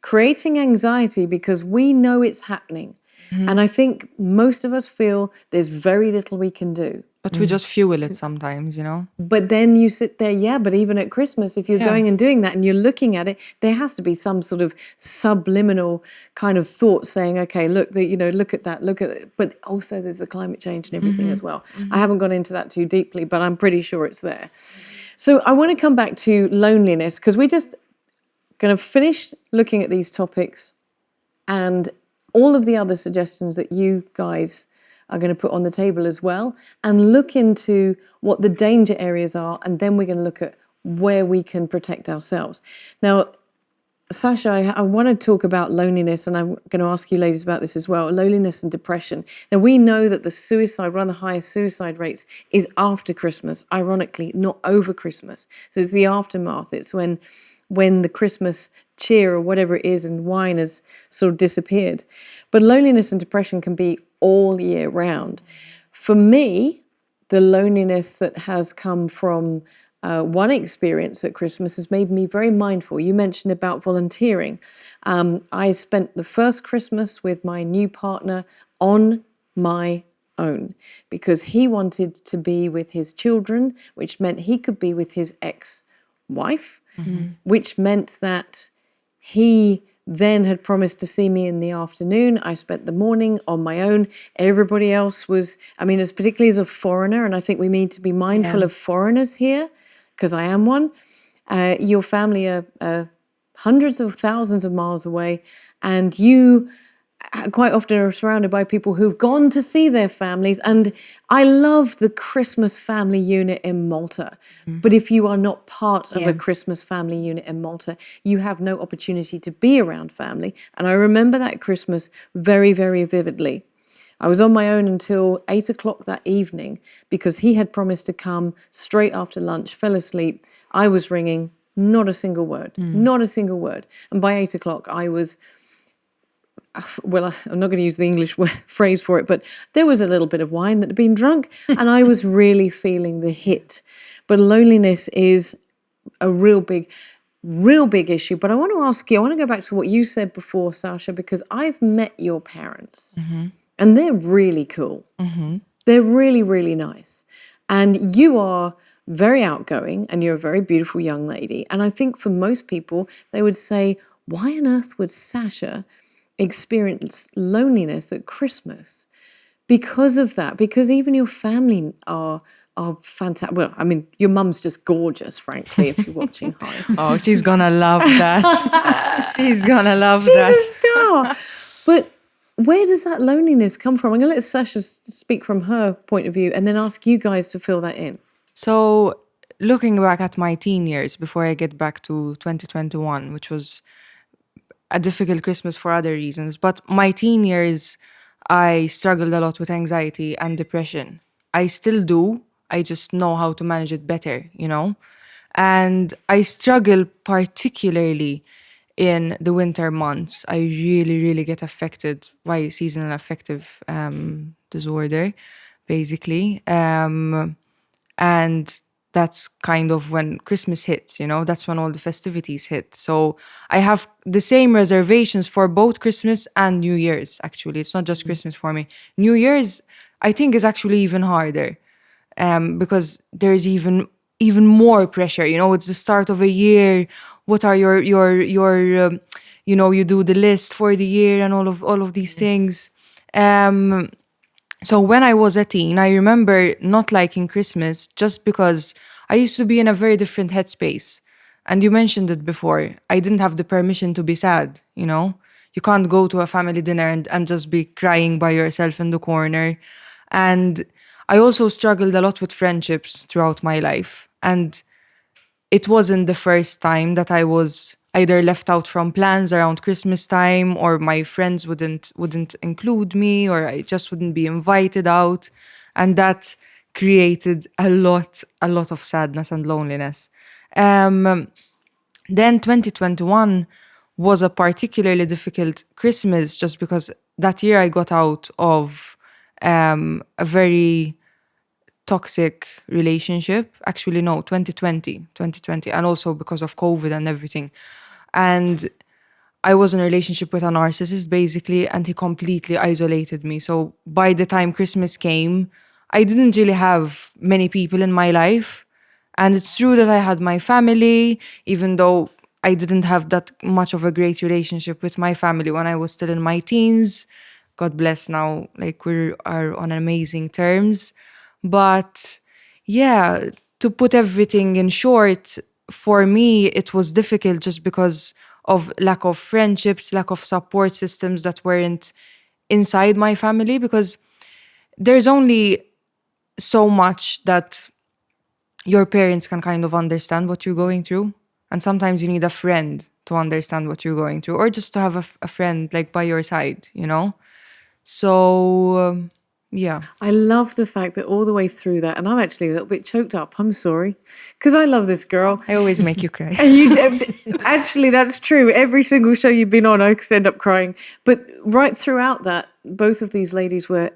creating anxiety because we know it's happening. And I think most of us feel there's very little we can do. But we just fuel it sometimes, But then you sit there, but even at Christmas, if you're going and doing that and you're looking at it, there has to be some sort of subliminal kind of thought saying, okay, look, look at that, look at it. But also there's the climate change and everything as well. I haven't gone into that too deeply, but I'm pretty sure it's there. So I want to come back to loneliness, because we're just going to finish looking at these topics, and all of the other suggestions that you guys are going to put on the table as well, and look into what the danger areas are, and then we're going to look at where we can protect ourselves. Now, Sasha, I want to talk about loneliness, and I'm going to ask you ladies about this as well, loneliness and depression. Now, we know that one of the highest suicide rates is after Christmas, ironically, not over Christmas. So it's the aftermath. It's when the Christmas cheer or whatever it is and wine has sort of disappeared. But loneliness and depression can be all year round. For me, the loneliness that has come from one experience at Christmas has made me very mindful. You mentioned about volunteering. I spent the first Christmas with my new partner on my own because he wanted to be with his children, which meant he could be with his ex-wife, which meant that he then had promised to see me in the afternoon. I spent the morning on my own. Everybody else was, as particularly as a foreigner, and I think we need to be mindful of foreigners here, because I am one. Your family are hundreds of thousands of miles away, and you quite often are surrounded by people who've gone to see their families. And I love the Christmas family unit in Malta. But if you are not part of a Christmas family unit in Malta, you have no opportunity to be around family. And I remember that Christmas very, very vividly. I was on my own until 8 o'clock that evening because he had promised to come straight after lunch, fell asleep. I was ringing, not a single word, not a single word. And by 8 o'clock, I was, I'm not going to use the English phrase for it, but there was a little bit of wine that had been drunk and I was really feeling the hit. But loneliness is a real big issue. But I want to ask you, I want to go back to what you said before, Sasha, because I've met your parents. And they're really cool. They're really, really nice. And you are very outgoing and you're a very beautiful young lady. And I think for most people, they would say, why on earth would Sasha experience loneliness at Christmas? Because of that, because even your family are fantastic. Well, your mum's just gorgeous, frankly, if you're watching. Hi. Oh, she's gonna love that. She's gonna love that. She's a star. But where does that loneliness come from? I'm going to let Sasha speak from her point of view and then ask you guys to fill that in. So looking back at my teen years before I get back to 2021, which was a difficult Christmas for other reasons, but my teen years, I struggled a lot with anxiety and depression. I still do. I just know how to manage it better, And I struggle particularly in the winter months. I really, really get affected by seasonal affective disorder, basically. And that's kind of when Christmas hits, that's when all the festivities hit. So I have the same reservations for both Christmas and New Year's, actually. It's not just Christmas for me. New Year's, I think, is actually even harder because there's even more pressure. It's the start of a year. What are your you do the list for the year and all of these things. So when I was a teen, I remember not liking Christmas just because I used to be in a very different headspace. And you mentioned it before. I didn't have the permission to be sad, You can't go to a family dinner and just be crying by yourself in the corner. And I also struggled a lot with friendships throughout my life. And it wasn't the first time that I was either left out from plans around Christmas time, or my friends wouldn't include me, or I just wouldn't be invited out. And that created a lot of sadness and loneliness. Then 2021 was a particularly difficult Christmas just because that year I got out of a very toxic relationship. Actually, no, 2020, and also because of COVID and everything. And I was in a relationship with a narcissist, basically, and he completely isolated me. So by the time Christmas came, I didn't really have many people in my life. And it's true that I had my family, even though I didn't have that much of a great relationship with my family when I was still in my teens. God bless now, we are on amazing terms. But yeah, to put everything in short, for me, it was difficult just because of lack of friendships, lack of support systems that weren't inside my family, because there's only so much that your parents can kind of understand what you're going through. And sometimes you need a friend to understand what you're going through, or just to have a friend like by your side, you know? So, yeah. I love the fact that all the way through that, and I'm actually a little bit choked up. I'm sorry, because I love this girl. I always make you cry. And actually, that's true. Every single show you've been on, I end up crying. But right throughout that, both of these ladies were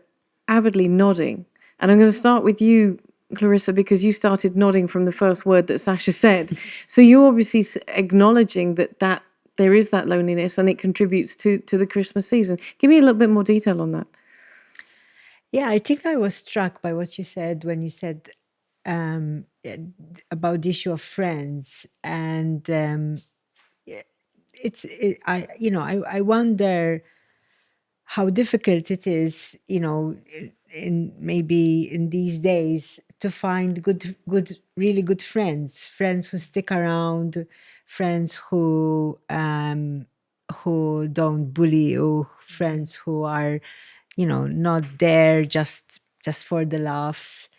avidly nodding. And I'm going to start with you, Clarissa, because you started nodding from the first word that Sasha said. So you're obviously acknowledging that there is that loneliness and it contributes to the Christmas season. Give me a little bit more detail on that. Yeah, I think I was struck by what you said when you said about the issue of friends, and I wonder how difficult it is, in these days to find really good friends who stick around, friends who don't bully you, friends who are, not there just for the laughs.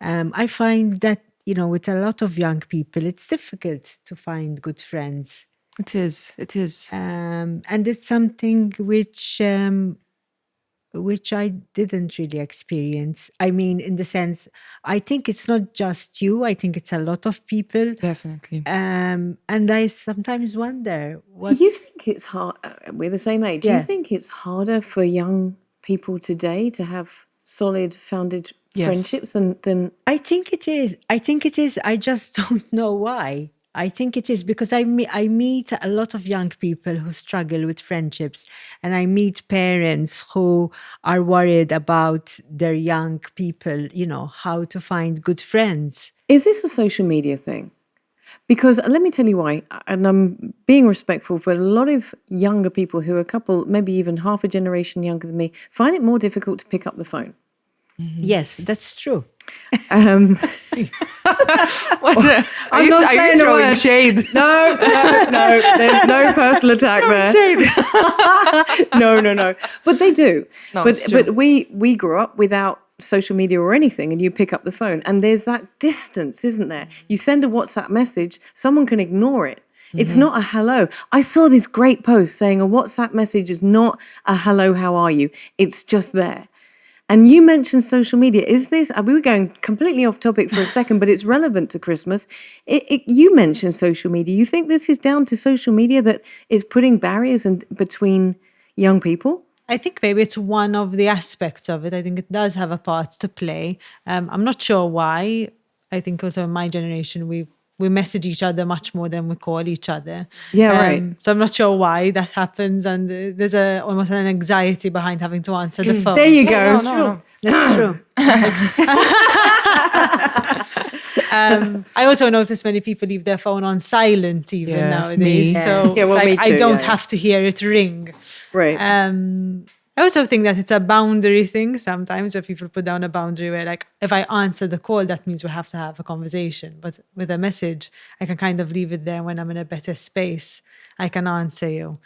I find that, with a lot of young people, it's difficult to find good friends. It is. And it's something which I didn't really experience. I mean, in the sense, I think it's not just you. I think it's a lot of people. Definitely. And I sometimes wonder what... You think it's hard? We're the same age. Yeah. You think it's harder for young people today to have solid, founded friendships than... I think it is. I just don't know why. I think it is because I meet a lot of young people who struggle with friendships, and I meet parents who are worried about their young people, how to find good friends. Is this a social media thing? Because let me tell you why, and I'm being respectful for a lot of younger people who are a couple, maybe even half a generation younger than me, find it more difficult to pick up the phone. Mm-hmm. Yes, that's true. I'm not saying throwing shade? No, there's no personal attack there. No. But they do. No, but we grew up without social media or anything, and you pick up the phone, and there's that distance, isn't there? You send a WhatsApp message, someone can ignore it. It's not a hello. I saw this great post saying a WhatsApp message is not a hello, how are you? It's just there. And you mentioned social media. We were going completely off topic for a second, but it's relevant to Christmas. You mentioned social media. You think this is down to social media that is putting barriers between young people? I think maybe it's one of the aspects of it. I think it does have a part to play. I'm not sure why. I think also in my generation, we message each other much more than we call each other. Yeah, right. So I'm not sure why that happens, and there's almost an anxiety behind having to answer the phone. There you go. No. That's true. I also notice many people leave their phone on silent even nowadays. Me. So Yeah, well, me too, I don't yeah. have to hear it ring. Right. I also think that it's a boundary thing sometimes, where people put down a boundary where, like, if I answer the call, that means we have to have a conversation. But with a message, I can kind of leave it there. When I'm in a better space, I can answer you.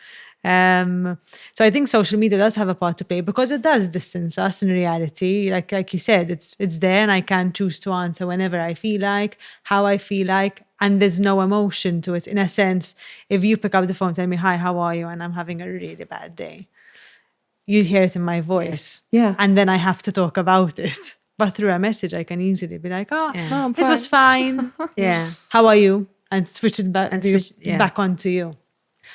So I think social media does have a part to play, because it does distance us in reality. Like you said, it's there, and I can choose to answer whenever I feel like, how I feel like, and there's no emotion to it. In a sense, if you pick up the phone and tell me, hi, how are you? And I'm having a really bad day, you hear it in my voice. Yeah. And then I have to talk about it. But through a message, I can easily be like, oh, No, I'm it was fine. Yeah. How are you? And switch it back, And back onto you.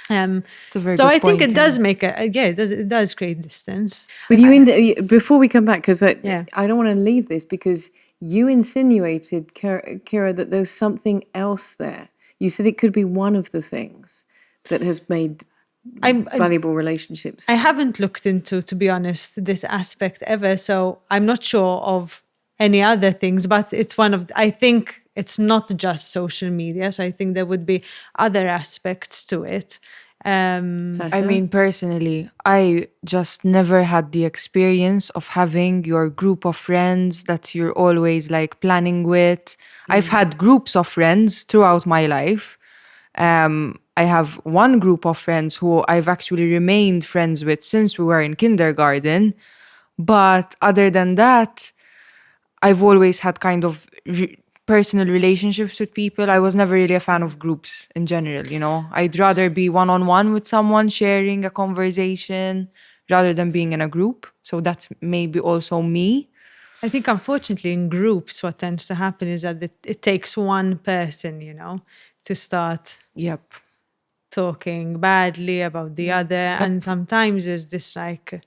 It's a very So good I think point, it does make it does create distance. But before we come back, because I don't want to leave this, because you insinuated, Kira, that there's something else there. You said it could be one of the things that has made valuable relationships. I haven't looked into, to be honest, this aspect ever, so I'm not sure of any other things, but it's one of, I think it's not just social media, so I think there would be other aspects to it. Sasha? I mean, personally, I just never had the experience of having your group of friends that you're always like planning with. I've had groups of friends throughout my life. I have one group of friends who I've actually remained friends with since we were in kindergarten. But other than that, I've always had kind of personal relationships with people. I was never really a fan of groups in general, you know. I'd rather be one-on-one with someone, sharing a conversation, rather than being in a group. So that's maybe also me. I think, unfortunately, in groups, what tends to happen is that it takes one person, to start Yep. talking badly about the other. And sometimes there's this like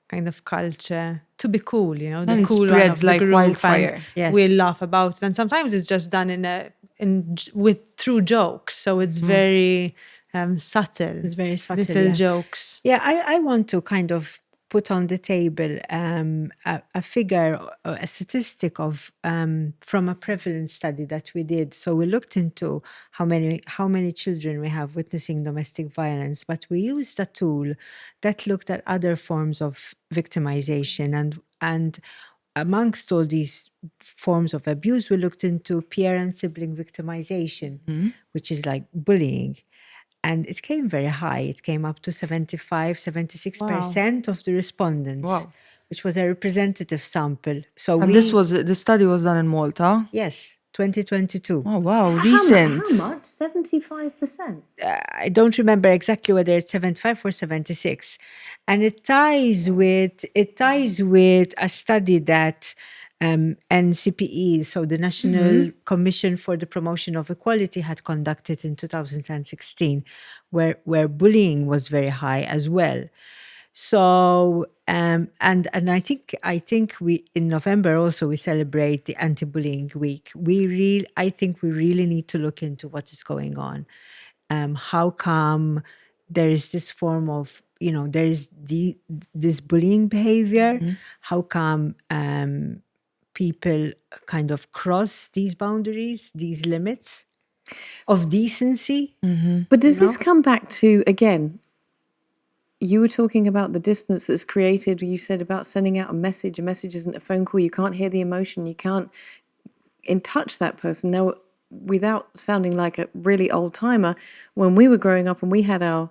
kind of culture to be cool, the And it cool one of spreads the like group, wildfire. and Yes. we'll laugh about it. And sometimes it's just done through jokes, so it's very subtle. It's very subtle, little yeah. jokes. Yeah, I want to kind of put on the table a figure, a statistic of from a prevalence study that we did. So we looked into how many children we have witnessing domestic violence, but we used a tool that looked at other forms of victimization, and amongst all these forms of abuse, we looked into peer and sibling victimization, which is like bullying. And it came very high. It came up to 76% of the respondents, Wow. which was a representative sample. So And the study was done in Malta. yes, 2022. Oh, wow, recent. How much? 75%. I don't remember exactly whether it's 75 or 76. And it ties with a study that NCPE, so the National Commission for the Promotion of Equality, had conducted in 2016, where bullying was very high as well. So and I think we in November also we celebrate the anti-bullying week. I think we really need to look into what is going on. How come there is this form of there is this bullying behavior? How come people kind of cross these boundaries, these limits of decency? But does this come back to, again, you were talking about the distance that's created. You said about sending out a message. A message isn't a phone call. You can't hear the emotion. You can't in touch that person. Now, without sounding like a really old timer, when we were growing up and we had our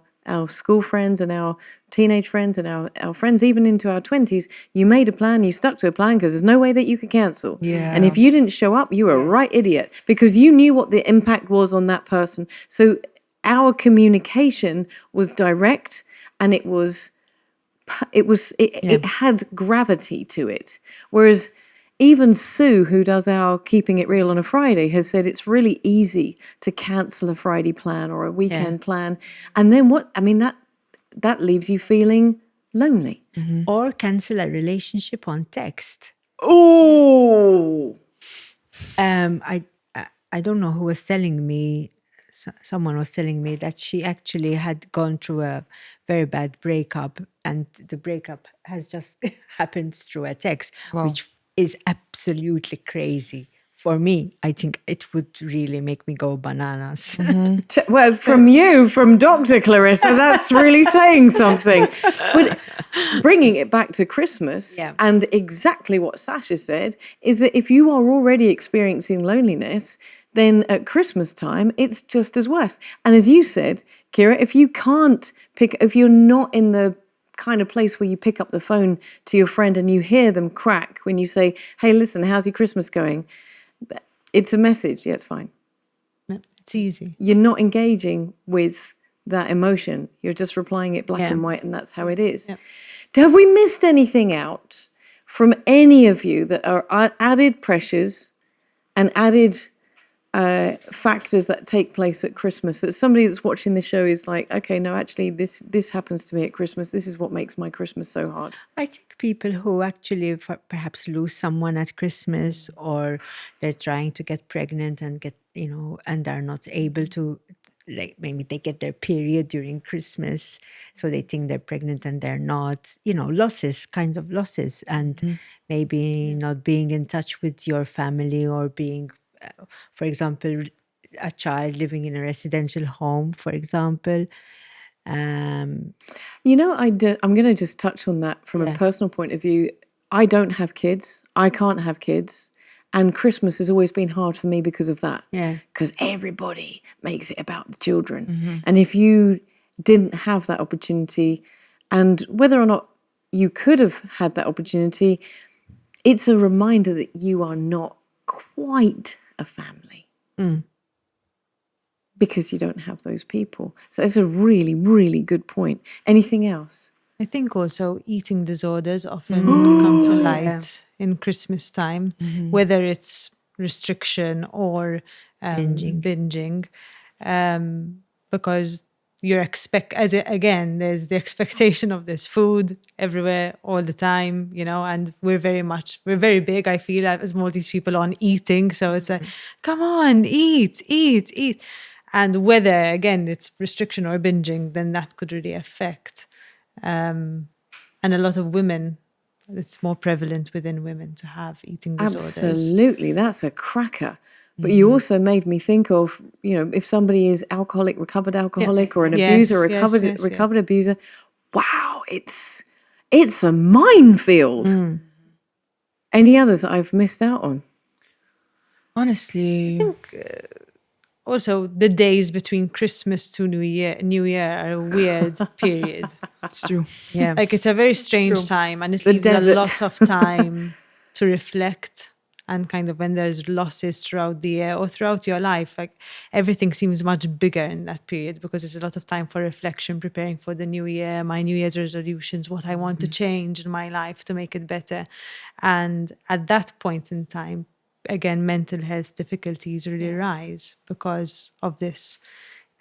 school friends and our teenage friends and our friends even into our 20s, you made a plan, you stuck to a plan because there's no way that you could cancel. Yeah. And if you didn't show up, you were a right idiot because you knew what the impact was on that person. So our communication was direct and it had gravity to it. Whereas even Sue, who does our Keeping It Real on a Friday, has said it's really easy to cancel a Friday plan or a weekend plan. And then that leaves you feeling lonely. Or cancel a relationship on text. Oh! I don't know who was telling me, someone was telling me that she actually had gone through a very bad breakup and the breakup has just happened through a text, which is absolutely crazy. For me, I think it would really make me go bananas. Well, from Dr. Clarissa, that's really saying something. But bringing it back to Christmas and exactly what Sasha said is that if you are already experiencing loneliness, then at Christmas time, it's just as worse. And as you said, Kira, if you're not in the kind of place where you pick up the phone to your friend and you hear them crack when you say, hey, listen, how's your Christmas going? It's a message. Yeah, it's fine. It's easy. You're not engaging with that emotion. You're just replying it black and white, and that's how it is. Yeah. Have we missed anything out from any of you that are added pressures and added factors that take place at Christmas, that somebody that's watching the show is like, okay, no, actually this happens to me at Christmas. This is what makes my Christmas so hard. I think people who actually perhaps lose someone at Christmas, or they're trying to get pregnant and and are not able to, like maybe they get their period during Christmas, so they think they're pregnant and they're not, kinds of losses, and maybe not being in touch with your family, or being, for example, a child living in a residential home, for example. I'm going to just touch on that from a personal point of view. I don't have kids. I can't have kids. And Christmas has always been hard for me because of that. Yeah. Because everybody makes it about the children. And if you didn't have that opportunity, and whether or not you could have had that opportunity, it's a reminder that you are not quite a family. Because you don't have those people. So it's a really, really good point. Anything else? I think also eating disorders often come to light in Christmas time, whether it's restriction or binging, because you're there's the expectation of this food everywhere all the time, and we're very big, I feel, as Maltese people, on eating. So it's like, come on, eat. And whether, again, it's restriction or binging, then that could really affect. And a lot of women, it's more prevalent within women to have eating disorders. Absolutely, that's a cracker. But you also made me think of, if somebody is recovered alcoholic, or an abuser, recovered abuser, wow, it's a minefield. Any others that I've missed out on? Honestly, Also, the days between Christmas to New Year are a weird period. it's true. Yeah. Like, it's a very strange time, and it leaves desert. a lot of time to reflect. And kind of when there's losses throughout the year or throughout your life, like, everything seems much bigger in that period, because there's a lot of time for reflection, preparing for the new year, my New Year's resolutions, what I want to change in my life to make it better. And at that point in time, again, mental health difficulties really rise because of this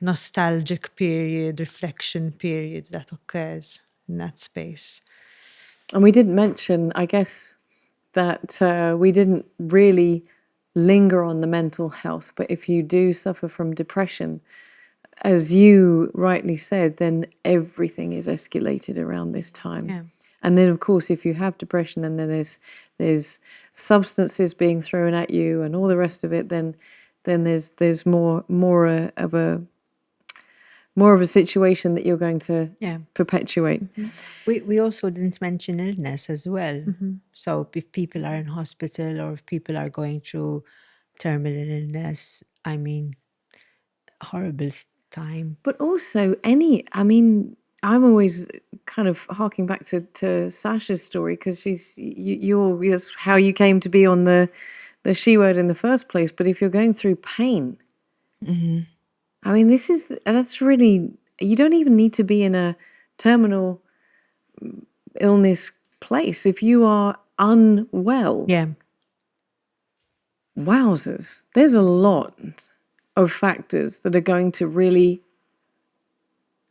nostalgic period, reflection period that occurs in that space. And we didn't mention, I guess, that we didn't really linger on the mental health. But if you do suffer from depression, as you rightly said, then everything is escalated around this time. Yeah. And then, of course, if you have depression and then there's substances being thrown at you and all the rest of it, then there's more of a situation that you're going to perpetuate. We also didn't mention illness as well. So if people are in hospital, or if people are going through terminal illness, I mean, horrible time. But also I'm always kind of harking back to Sasha's story, because that's how you came to be on the she word in the first place. But if you're going through pain, I mean, that's really, you don't even need to be in a terminal illness place. If you are unwell, wowzers, there's a lot of factors that are going to really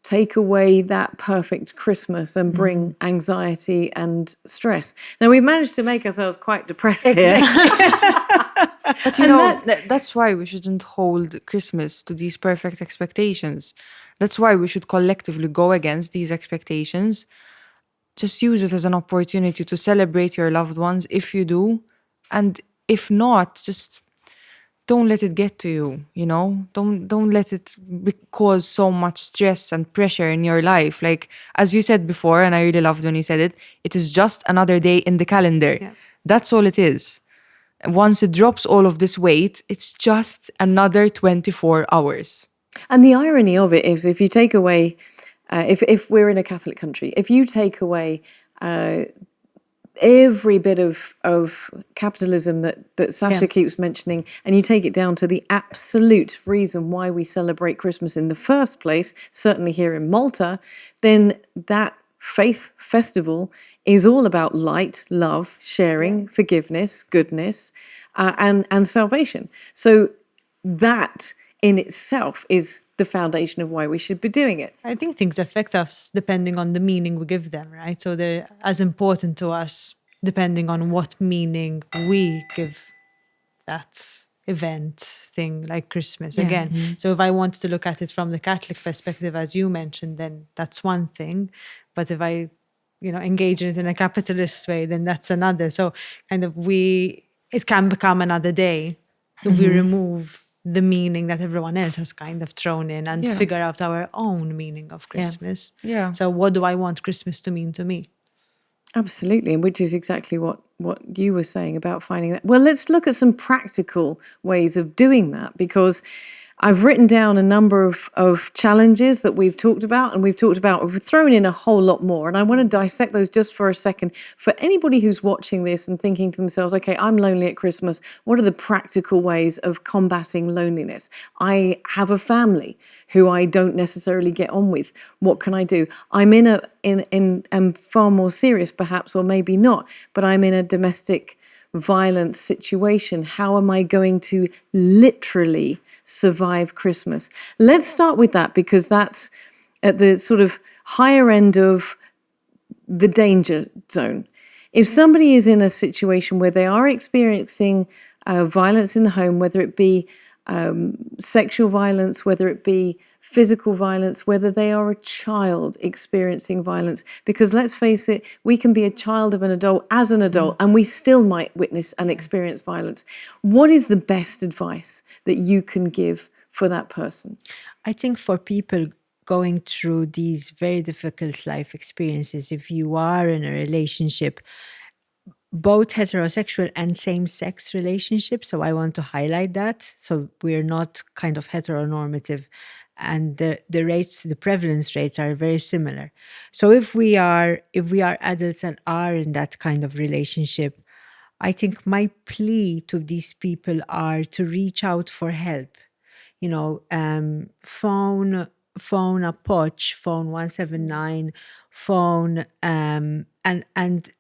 take away that perfect Christmas and bring anxiety and stress. Now, we've managed to make ourselves quite depressed here. But that's why we shouldn't hold Christmas to these perfect expectations. That's why we should collectively go against these expectations. Just use it as an opportunity to celebrate your loved ones if you do. And if not, just don't let it get to you, Don't let it cause so much stress and pressure in your life. Like, as you said before, and I really loved when you said it, it is just another day in the calendar. Yeah. That's all it is. Once it drops all of this weight, it's just another 24 hours. And the irony of it is, if you take away, if we're in a Catholic country, if you take away every bit of capitalism that Sasha keeps mentioning, and you take it down to the absolute reason why we celebrate Christmas in the first place, certainly here in Malta, then that faith festival is all about light, love, sharing, forgiveness, goodness, and salvation. So that in itself is the foundation of why we should be doing it. I think things affect us depending on the meaning we give them, right? So they're as important to us depending on what meaning we give that event thing, like Christmas again. So if I want to look at it from the Catholic perspective, as you mentioned, then that's one thing. But if I engage in it in a capitalist way, then that's another. So kind of it can become another day if we remove the meaning that everyone else has kind of thrown in and figure out our own meaning of Christmas. Yeah. So what do I want Christmas to mean to me? Absolutely, and which is exactly what you were saying about finding that. Well, let's look at some practical ways of doing that, because I've written down a number of challenges that we've talked about, and we've thrown in a whole lot more. And I want to dissect those just for a second. For anybody who's watching this and thinking to themselves, okay, I'm lonely at Christmas. What are the practical ways of combating loneliness? I have a family who I don't necessarily get on with. What can I do? I'm in far more serious perhaps, or maybe not, but I'm in a domestic violence situation. How am I going to literally survive Christmas? Let's start with that, because that's at the sort of higher end of the danger zone. If somebody is in a situation where they are experiencing violence in the home, whether it be sexual violence, whether it be physical violence, whether they are a child experiencing violence, because let's face it, we can be a child of an adult as an adult, and we still might witness and experience violence. What is the best advice that you can give for that person? I think for people going through these very difficult life experiences, if you are in a relationship, both heterosexual and same-sex relationships, so I want to highlight that. So we're not kind of heteronormative, and the prevalence rates are very similar. So if we are adults and are in that kind of relationship, I think my plea to these people are to reach out for help. Phone a poch, phone 179, phone and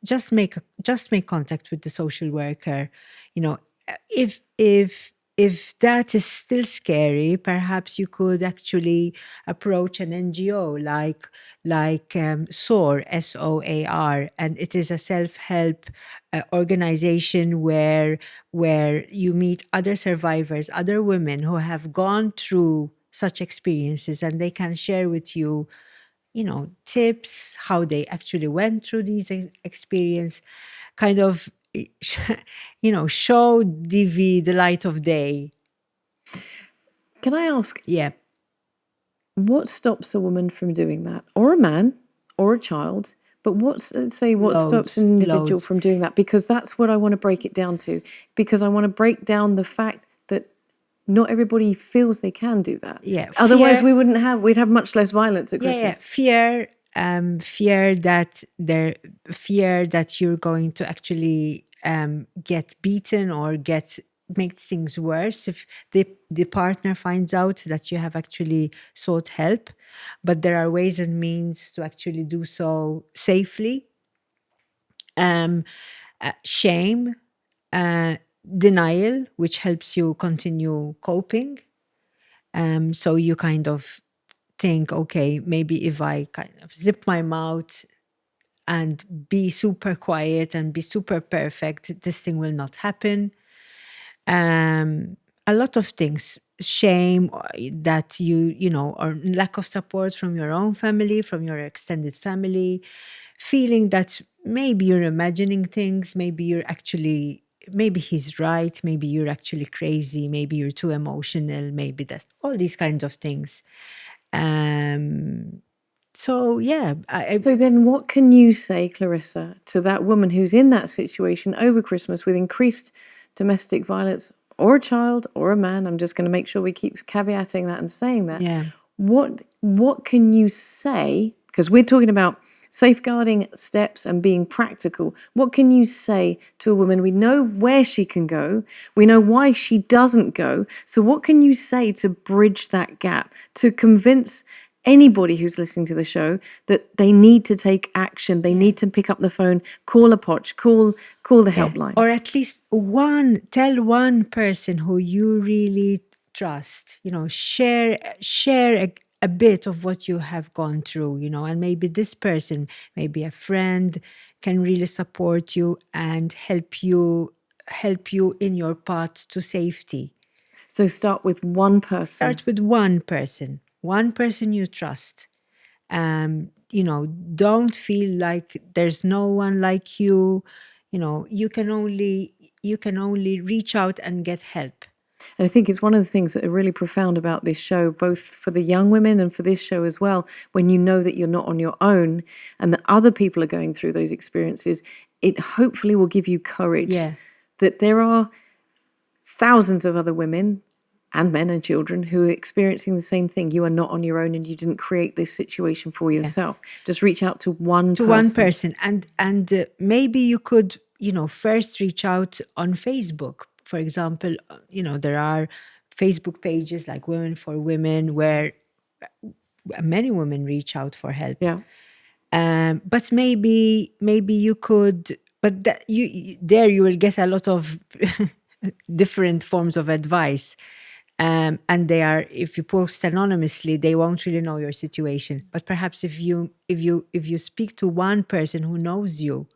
just make contact with the social worker. If that is still scary, perhaps you could actually approach an NGO like SOAR, SOAR, and it is a self-help organization where you meet other survivors, other women who have gone through such experiences, and they can share with you, tips, how they actually went through these experience, kind of, show the light of day. Can I ask, Yeah. what stops a woman from doing that, or a man, or a child? But what stops an individual from doing that? Because that's what I want to break it down to. Because I want to break down the fact that not everybody feels they can do that. Yeah. Otherwise, we'd have much less violence at Christmas. Fear that you're going to actually get beaten or make things worse if the partner finds out that you have actually sought help. But there are ways and means to actually do so safely. Shame, denial, which helps you continue coping. So you kind of think, okay, maybe if I kind of zip my mouth and be super quiet and be super perfect, this thing will not happen. A lot of things. Shame that or lack of support from your own family, from your extended family, feeling that maybe you're imagining things, maybe he's right, maybe you're actually crazy, maybe you're too emotional, maybe that, all these kinds of things. So then what can you say, Clarissa, to that woman who's in that situation over Christmas with increased domestic violence, or a child or a man? I'm just going to make sure we keep caveating that and saying that. Yeah. What can you say? Because we're talking about safeguarding steps and being practical. What can you say to a woman? We know where she can go. We know why she doesn't go. So what can you say to bridge that gap, to convince anybody who's listening to the show that they need to take action? They need to pick up the phone, call a poch, call the helpline. Or at least tell one person who you really trust, share a bit of what you have gone through, and maybe this person, maybe a friend, can really support you and help you in your path to safety. So start with one person. Start with one person you trust. Don't feel like there's no one like you. You can only reach out and get help. And I think it's one of the things that are really profound about this show, both for the young women and for this show as well, when you know that you're not on your own and that other people are going through those experiences, it hopefully will give you courage that there are thousands of other women and men and children who are experiencing the same thing. You are not on your own and you didn't create this situation for yourself. Just reach out to one person. And maybe you could, first reach out on Facebook. For example, there are Facebook pages like Women for Women where many women reach out for help. Yeah. But maybe you could, but you will get a lot of different forms of advice. And if you post anonymously, they won't really know your situation. But perhaps if you speak to one person who knows you,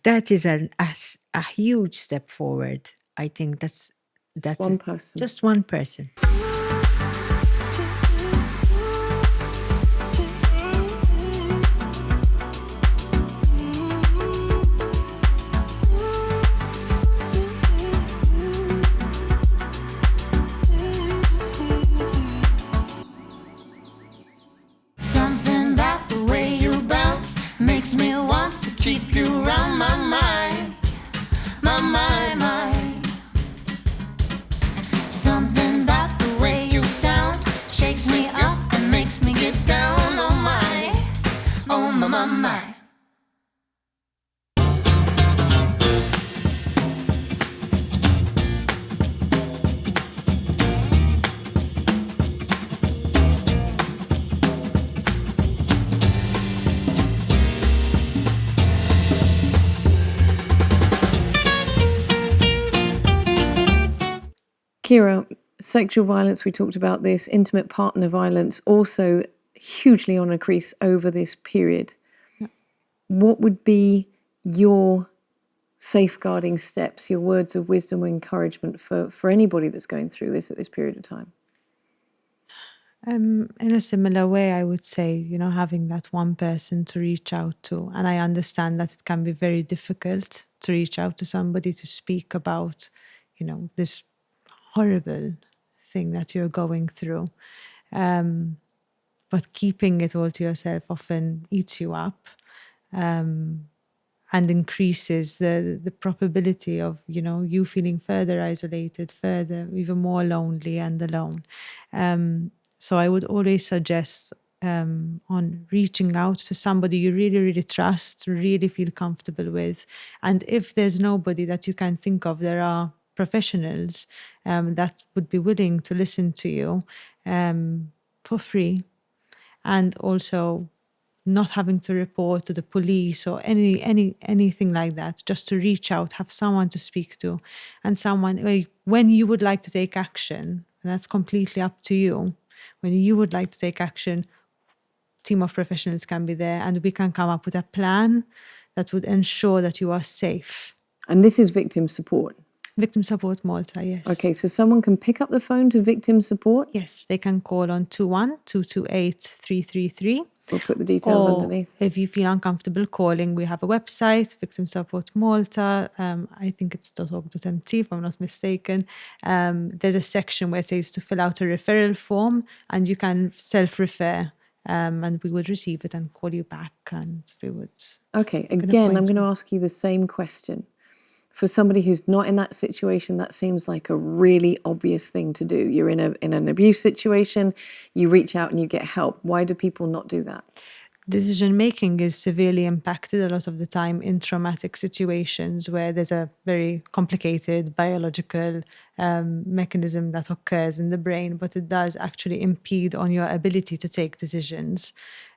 that is a huge step forward. I think that's One person. Just one person. Something about the way you bounce makes me want to keep you around my mind, my mind, mind. Something about the way you sound shakes me up and makes me get down on my, oh my, my, my. Kira, sexual violence, we talked about this, intimate partner violence, also hugely on increase over this period. What would be your safeguarding steps, your words of wisdom or encouragement for anybody that's going through this at this period of time? In a similar way, I would say, having that one person to reach out to. And I understand that it can be very difficult to reach out to somebody to speak about, this horrible thing that you're going through. But keeping it all to yourself often eats you up and increases the probability of, you feeling further isolated, further, even more lonely and alone. So I would always suggest on reaching out to somebody you really, really trust, really feel comfortable with. And if there's nobody that you can think of, there are professionals that would be willing to listen to you for free. And also not having to report to the police or anything like that, just to reach out, have someone to speak to, and someone, when you would like to take action, and that's completely up to you. When you would like to take action, team of professionals can be there and we can come up with a plan that would ensure that you are safe. And this is victim support? Victim Support Malta, yes. Okay, so someone can pick up the phone to victim support? Yes, they can call on 21-228-333. We'll put the details underneath. If you feel uncomfortable calling, we have a website, Victim Support Malta. I think it's .org.mt if I'm not mistaken. There's a section where it says to fill out a referral form and you can self-refer. And we would receive it and call you back and we would... Okay, again, I'm going to ask you the same question. For somebody who's not in that situation, that seems like a really obvious thing to do. You're in an abuse situation, you reach out and you get help. Why do people not do that? Decision making is severely impacted a lot of the time in traumatic situations where there's a very complicated biological mechanism that occurs in the brain, but it does actually impede on your ability to take decisions.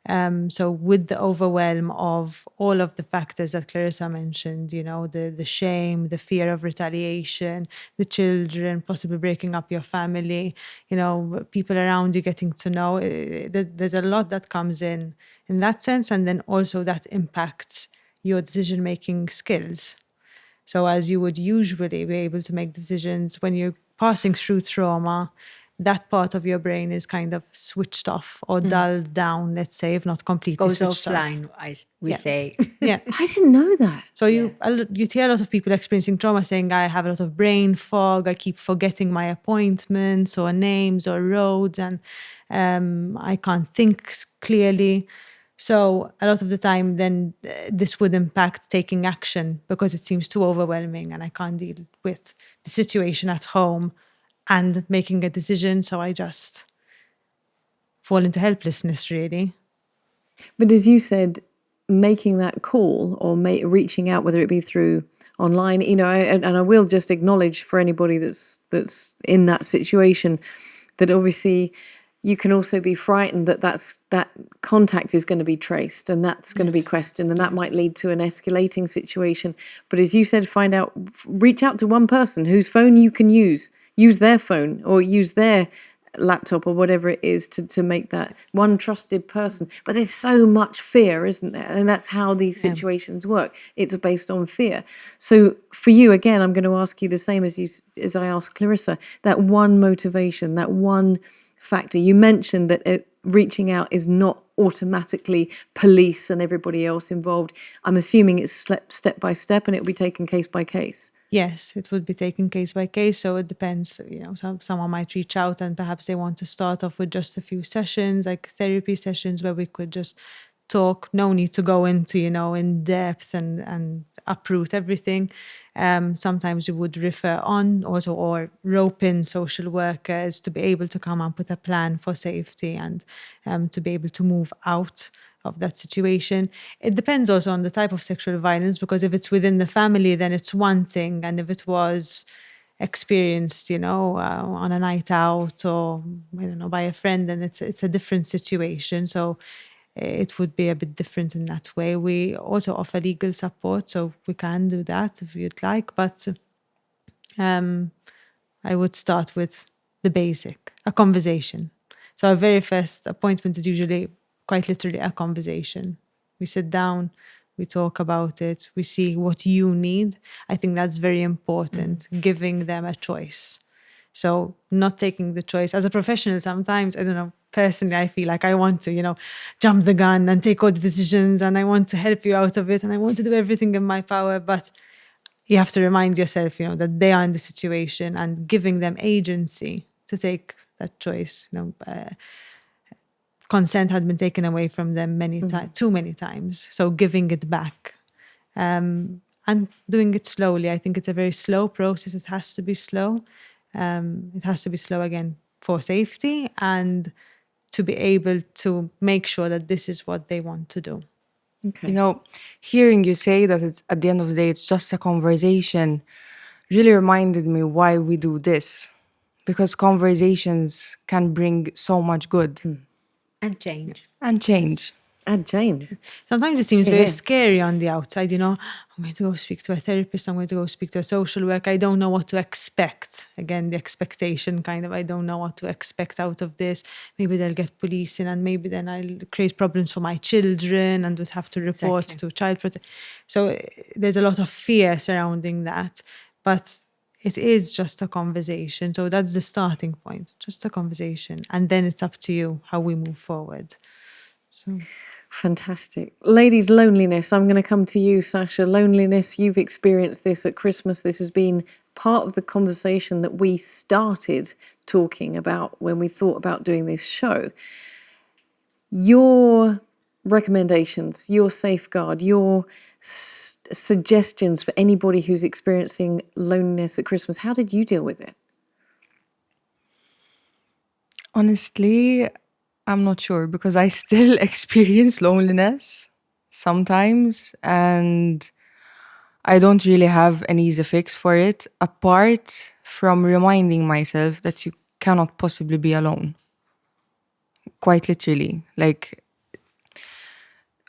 So with the overwhelm of all of the factors that Clarissa mentioned, the shame, the fear of retaliation, the children, possibly breaking up your family, people around you getting to know, there's a lot that comes in that sense. And then also that impacts your decision-making skills. So as you would usually be able to make decisions when you're passing through trauma, that part of your brain is kind of switched off or dulled down, let's say, if not completely Goes switched off. offline, we say. Yeah. I didn't know that. So you hear a lot of people experiencing trauma saying, I have a lot of brain fog, I keep forgetting my appointments or names or roads, and I can't think clearly. So a lot of the time then this would impact taking action because it seems too overwhelming and I can't deal with the situation at home and making a decision. So I just fall into helplessness, really. But as you said, making that call or reaching out, whether it be through online, and I will just acknowledge for anybody that's in that situation that obviously you can also be frightened that contact is going to be traced and that's going to be questioned, and that might lead to an escalating situation. But as you said, reach out to one person whose phone you can use their phone or use their laptop or whatever it is to make that one trusted person. But there's so much fear, isn't there? And that's how these situations work. It's based on fear. So for you, again, I'm going to ask you the same as I asked Clarissa, that one motivation, that one factor. You mentioned that reaching out is not automatically police and everybody else involved. I'm assuming it's step by step and it will be taken case by case. Yes, it would be taken case by case. So it depends. Someone might reach out and perhaps they want to start off with just a few sessions, like therapy sessions where we could just talk. No need to go into, in depth and uproot everything. Sometimes we would refer on also or rope in social workers to be able to come up with a plan for safety and to be able to move out of that situation. It depends also on the type of sexual violence, because if it's within the family, then it's one thing. And if it was experienced, on a night out or, by a friend, then it's a different situation. So it would be a bit different in that way. We also offer legal support, so we can do that if you'd like. But I would start with the basic, a conversation. So our very first appointment is usually quite literally a conversation. We sit down, we talk about it, we see what you need. I think that's very important, giving them a choice. So not taking the choice. As a professional, sometimes, I don't know, personally, I feel like I want to, jump the gun and take all the decisions and I want to help you out of it and I want to do everything in my power. But you have to remind yourself, that they are in the situation and giving them agency to take that choice. Consent had been taken away from them too many times. So giving it back and doing it slowly. I think it's a very slow process. It has to be slow. It has to be slow again for safety and to be able to make sure that this is what they want to do. Okay. Hearing you say that it's at the end of the day, it's just a conversation really reminded me why we do this. Because conversations can bring so much good. And change. And change. And change. Sometimes it seems very scary on the outside, I'm going to go speak to a therapist, I'm going to go speak to a social worker. I don't know what to expect. Again, the expectation I don't know what to expect out of this. Maybe they'll get police in and maybe then I'll create problems for my children and would have to report to child protection. So there's a lot of fear surrounding that. But it is just a conversation. So that's the starting point, just a conversation. And then it's up to you how we move forward. So fantastic. Ladies, loneliness. I'm going to come to you, Sasha. Loneliness, you've experienced this at Christmas. This has been part of the conversation that we started talking about when we thought about doing this show. Your recommendations, your safeguard, your suggestions for anybody who's experiencing loneliness at Christmas, how did you deal with it? Honestly, I'm not sure because I still experience loneliness sometimes and I don't really have an easy fix for it apart from reminding myself that you cannot possibly be alone. Quite literally. Like,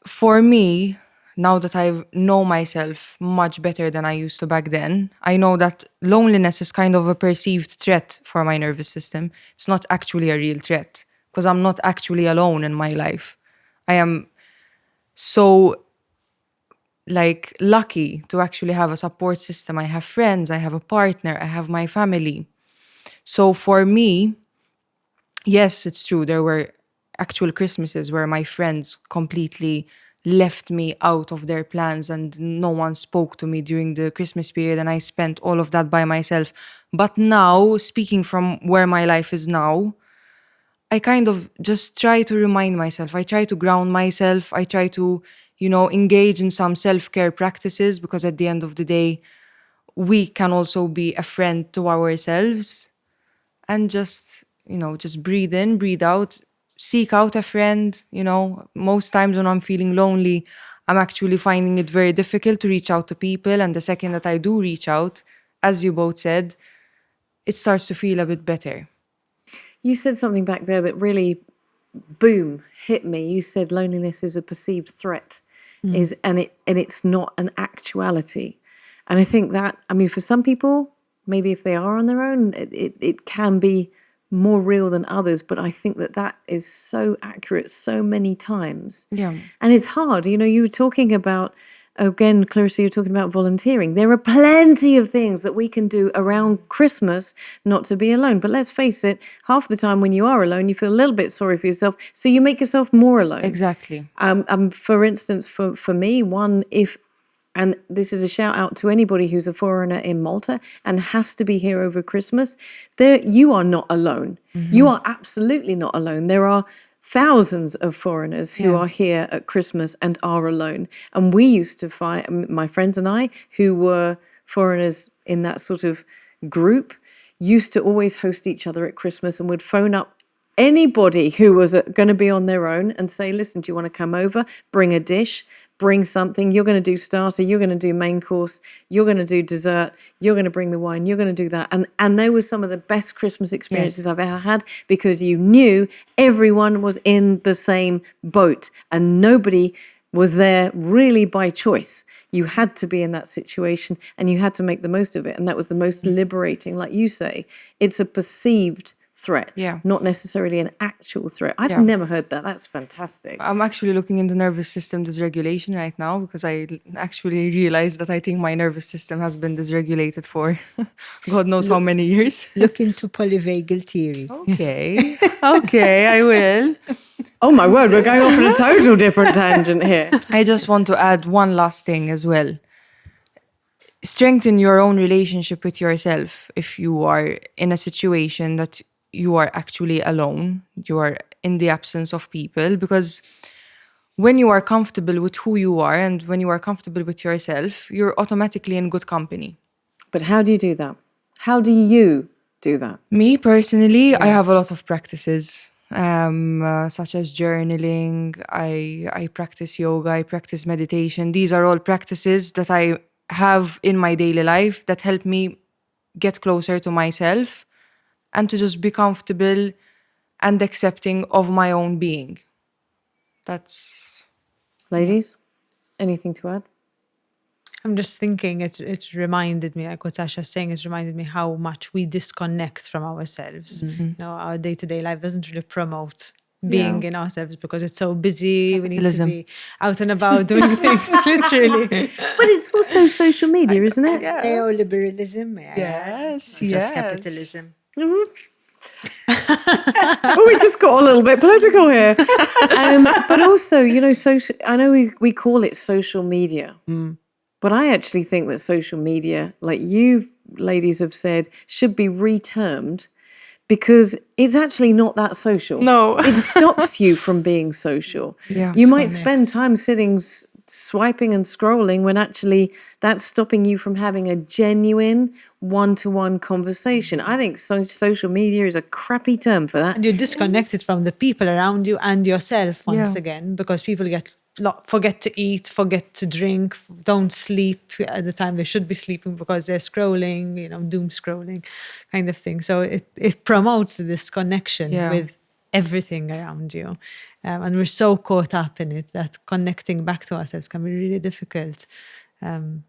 for me, now that I know myself much better than I used to back then, I know that loneliness is kind of a perceived threat for my nervous system. It's not actually a real threat because I'm not actually alone in my life. I am so lucky to actually have a support system. I have friends, I have a partner, I have my family. So for me, yes, it's true. There were actual Christmases where my friends completely left me out of their plans and no one spoke to me during the Christmas period, and I spent all of that by myself. But now, speaking from where my life is now, I kind of just try to remind myself. I try to ground myself. I try to, engage in some self-care practices, because at the end of the day, we can also be a friend to ourselves. And just breathe in, breathe out, seek out a friend. Most times when I'm feeling lonely, I'm actually finding it very difficult to reach out to people. And the second that I do reach out, as you both said, it starts to feel a bit better. You said something back there that really, boom, hit me. You said loneliness is a perceived threat, and it's not an actuality. And I think that, I mean, for some people, maybe if they are on their own, it can be more real than others. But I think that is so accurate so many times. Yeah. And it's hard. You were talking about, again, Clarissa, you're talking about volunteering. There are plenty of things that we can do around Christmas not to be alone. But let's face it, half the time when you are alone, you feel a little bit sorry for yourself. So you make yourself more alone. Exactly. For instance, for me, and this is a shout out to anybody who's a foreigner in Malta and has to be here over Christmas, you are not alone. You are absolutely not alone. There are thousands of foreigners who are here at Christmas and are alone. And we used to find, my friends and I, who were foreigners in that sort of group, used to always host each other at Christmas and would phone up anybody who was going to be on their own and say, listen, do you want to come over? Bring a dish, bring something. You're going to do starter, you're going to do main course, you're going to do dessert, you're going to bring the wine, you're going to do that. And they were some of the best Christmas experiences I've ever had, because you knew everyone was in the same boat and nobody was there really by choice. You had to be in that situation and you had to make the most of it. And that was the most liberating. Like you say, it's a perceived threat, not necessarily an actual threat. I've never heard that. That's fantastic. I'm actually looking into nervous system dysregulation right now, because I actually realized that I think my nervous system has been dysregulated for God knows how many years. Look into polyvagal theory. Okay. Okay, I will. Oh my word, we're going off on a total different tangent here. I just want to add one last thing as well. Strengthen your own relationship with yourself if you are in a situation that you are actually alone, you are in the absence of people, because when you are comfortable with who you are and when you are comfortable with yourself, you're automatically in good company. But how do you do that? How do you do that? Me personally, I have a lot of practices, such as journaling. I practice yoga, I practice meditation. These are all practices that I have in my daily life that help me get closer to myself and to just be comfortable and accepting of my own being. That's... Ladies, anything to add? I'm just thinking, it reminded me, like what Sasha's saying, it reminded me how much we disconnect from ourselves. Our day-to-day life doesn't really promote being in ourselves because it's so busy. Capitalism. We need to be out and about doing things, literally. But it's also social media, isn't it? Neoliberalism, may I add? Yes, Not just capitalism. Oh, we just got a little bit political here. But also, social. I know we call it social media, but I actually think that social media, like you ladies have said, should be retermed, because it's actually not that social. No. It stops you from being social. Yeah, you might spend time sitting swiping and scrolling when actually that's stopping you from having a genuine one-to-one conversation. I think social media is a crappy term for that. And you're disconnected from the people around you and yourself once again, because people forget to eat, forget to drink, don't sleep at the time they should be sleeping because they're scrolling, doom scrolling kind of thing. So it promotes this connection with everything around you. And we're so caught up in it that connecting back to ourselves can be really difficult. I'm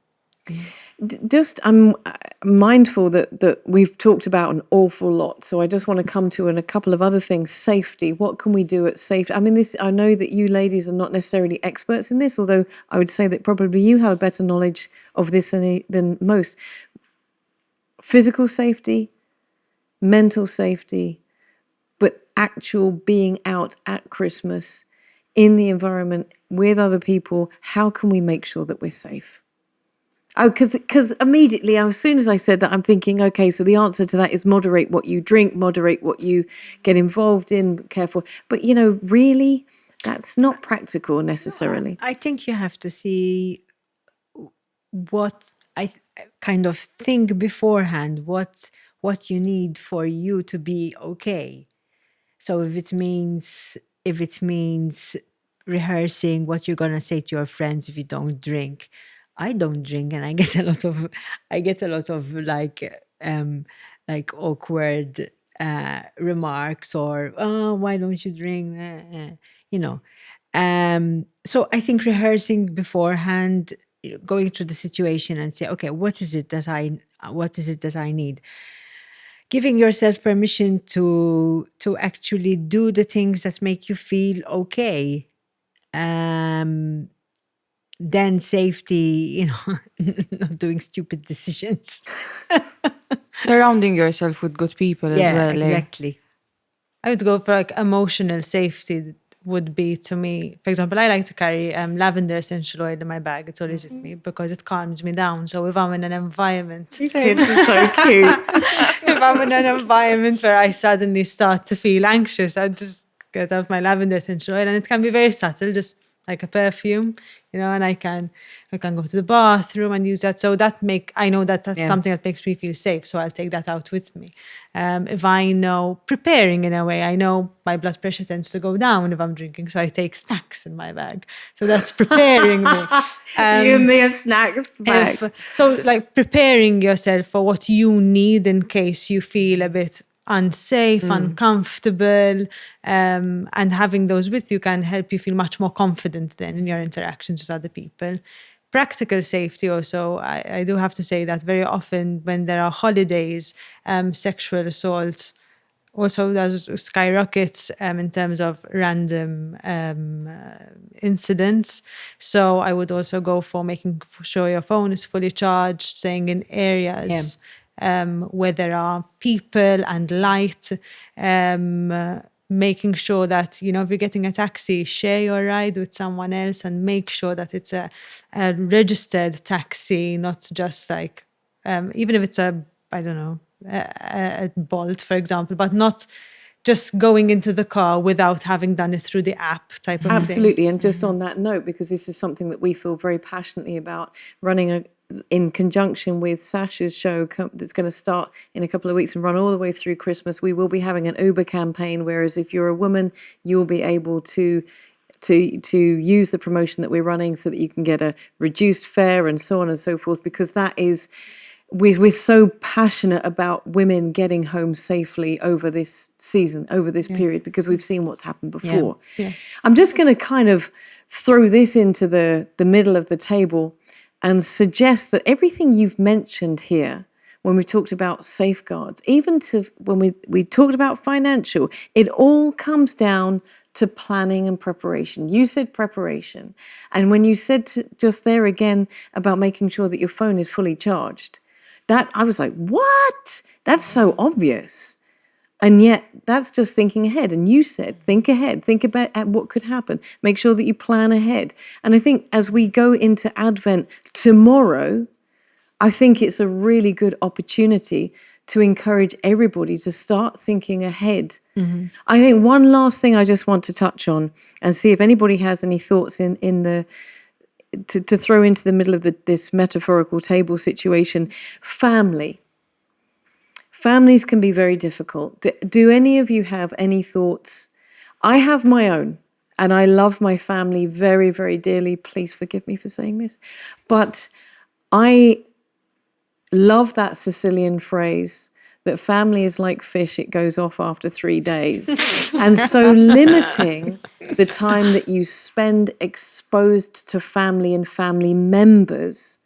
mindful that we've talked about an awful lot, so I just want to come to a couple of other things. Safety. What can we do at safety? I mean, I know that you ladies are not necessarily experts in this, although I would say that probably you have a better knowledge of this than most. Physical safety, mental safety, but actual being out at Christmas in the environment with other people, how can we make sure that we're safe? Oh, because immediately, as soon as I said that, I'm thinking, okay, so the answer to that is moderate what you drink, moderate what you get involved in, careful. But, really, that's not practical necessarily. I think you have to see what kind of think beforehand, what you need for you to be okay. So if it means rehearsing what you're gonna say to your friends if you don't drink. I don't drink, and I get a lot of like awkward remarks, or why don't you drink? So I think rehearsing beforehand, going through the situation and say, okay, what is it that I need? Giving yourself permission to actually do the things that make you feel okay. Then safety, not doing stupid decisions. Surrounding yourself with good people as well. Exactly. I would go for like emotional safety would be, to me, for example, I like to carry lavender essential oil in my bag. It's always with me because it calms me down. So if I'm in an environment, Kids are so cute. if I'm in an environment where I suddenly start to feel anxious, I just get out my lavender essential oil, and it can be very subtle, just like a perfume, and I can go to the bathroom and use that. So I know that's something that makes me feel safe. So I'll take that out with me. If I know preparing in a way, I know my blood pressure tends to go down if I'm drinking. So I take snacks in my bag. So that's preparing me. You and me have snacks bags. So like preparing yourself for what you need in case you feel a bit unsafe, uncomfortable, and having those with you can help you feel much more confident then in your interactions with other people. Practical safety also, I do have to say that very often when there are holidays, sexual assault also does skyrockets in terms of random incidents. So I would also go for making sure your phone is fully charged, staying in areas where there are people and light, making sure that, if you're getting a taxi, share your ride with someone else and make sure that it's a registered taxi, not just like, even if it's a Bolt, for example, but not just going into the car without having done it through the app type of thing. Absolutely. And just on that note, because this is something that we feel very passionately about, running in conjunction with Sasha's show that's going to start in a couple of weeks and run all the way through Christmas, we will be having an Uber campaign, whereas if you're a woman, you'll be able to use the promotion that we're running so that you can get a reduced fare and so on and so forth, because that is... We're so passionate about women getting home safely over this season, over this period, because we've seen what's happened before. Yeah. Yes. I'm just going to kind of throw this into the middle of the table and suggest that everything you've mentioned here, when we talked about safeguards, even to when we talked about financial, it all comes down to planning and preparation. You said preparation. And when you said just there again about making sure that your phone is fully charged, that I was like, what? That's so obvious. And yet that's just thinking ahead. And you said, think ahead, think about what could happen. Make sure that you plan ahead. And I think as we go into Advent tomorrow, I think it's a really good opportunity to encourage everybody to start thinking ahead. Mm-hmm. I think one last thing I just want to touch on and see if anybody has any thoughts in the to throw into the middle of this metaphorical table situation. Families can be very difficult. Do any of you have any thoughts? I have my own, and I love my family very, very dearly. Please forgive me for saying this. But I love that Sicilian phrase that family is like fish, it goes off after 3 days. And so limiting the time that you spend exposed to family and family members,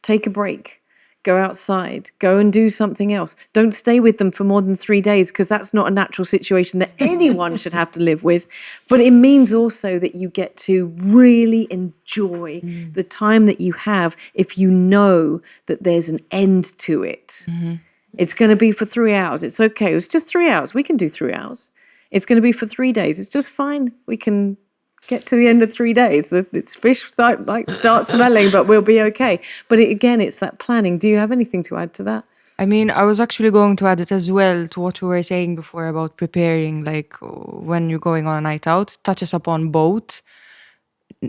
take a break, go outside, go and do something else. Don't stay with them for more than 3 days, because that's not a natural situation that anyone should have to live with. But it means also that you get to really enjoy the time that you have if you know that there's an end to it. Mm-hmm. It's going to be for 3 hours. It's okay. It's just 3 hours. We can do 3 hours. It's going to be for 3 days. It's just fine. We can get to the end of 3 days. It's fish start smelling, but we'll be okay. But again, it's that planning. Do you have anything to add to that? I mean, I was actually going to add it as well to what we were saying before about preparing, like when you're going on a night out, touches upon both.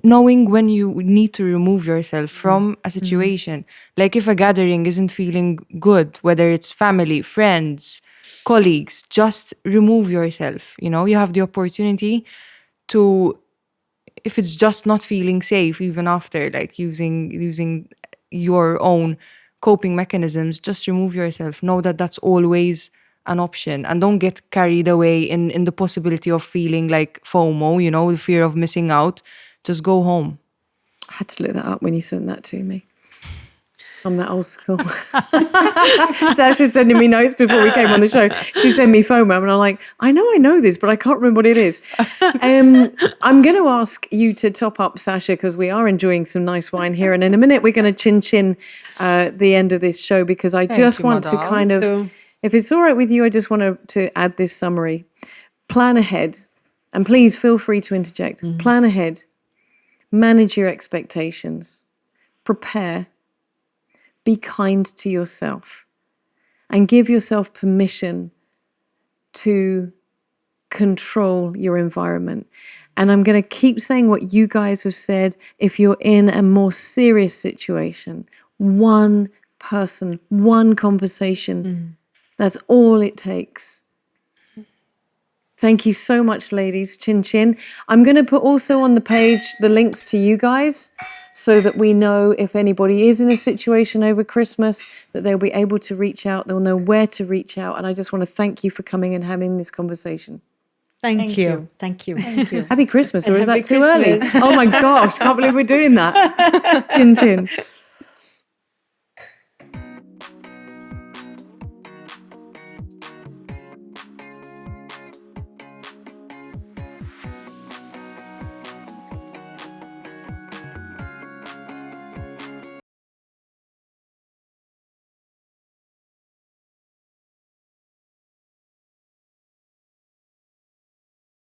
Knowing when you need to remove yourself from a situation. Like if a gathering isn't feeling good, whether it's family, friends, colleagues, just remove yourself. You know, you have the opportunity to, if it's just not feeling safe, even after like using your own coping mechanisms, just remove yourself. Know that that's always an option, and don't get carried away in the possibility of feeling like FOMO, you know, the fear of missing out. Just go home. I had to look that up when you sent that to me. I'm that old school. Sasha's sending me notes before we came on the show. She sent me FOMO, and I'm like, I know this, but I can't remember what it is. I'm going to ask you to top up, Sasha, because we are enjoying some nice wine here. And in a minute, we're going to chin the end of this show, because I just want to kind of, if it's all right with you, I just want to add this summary. Plan ahead, and please feel free to interject. Plan ahead. Manage your expectations. Prepare. Be kind to yourself. And give yourself permission to control your environment. And I'm going to keep saying what you guys have said. If you're in a more serious situation, one person, one conversation, that's all it takes. Thank you so much, ladies. Chin chin. I'm going to put also on the page the links to you guys so that we know if anybody is in a situation over Christmas, that they'll be able to reach out. They'll know where to reach out. And I just want to thank you for coming and having this conversation. Thank you. Happy Christmas, or is that too Christmas. early? Oh my gosh, can't believe we're doing that. Chin chin.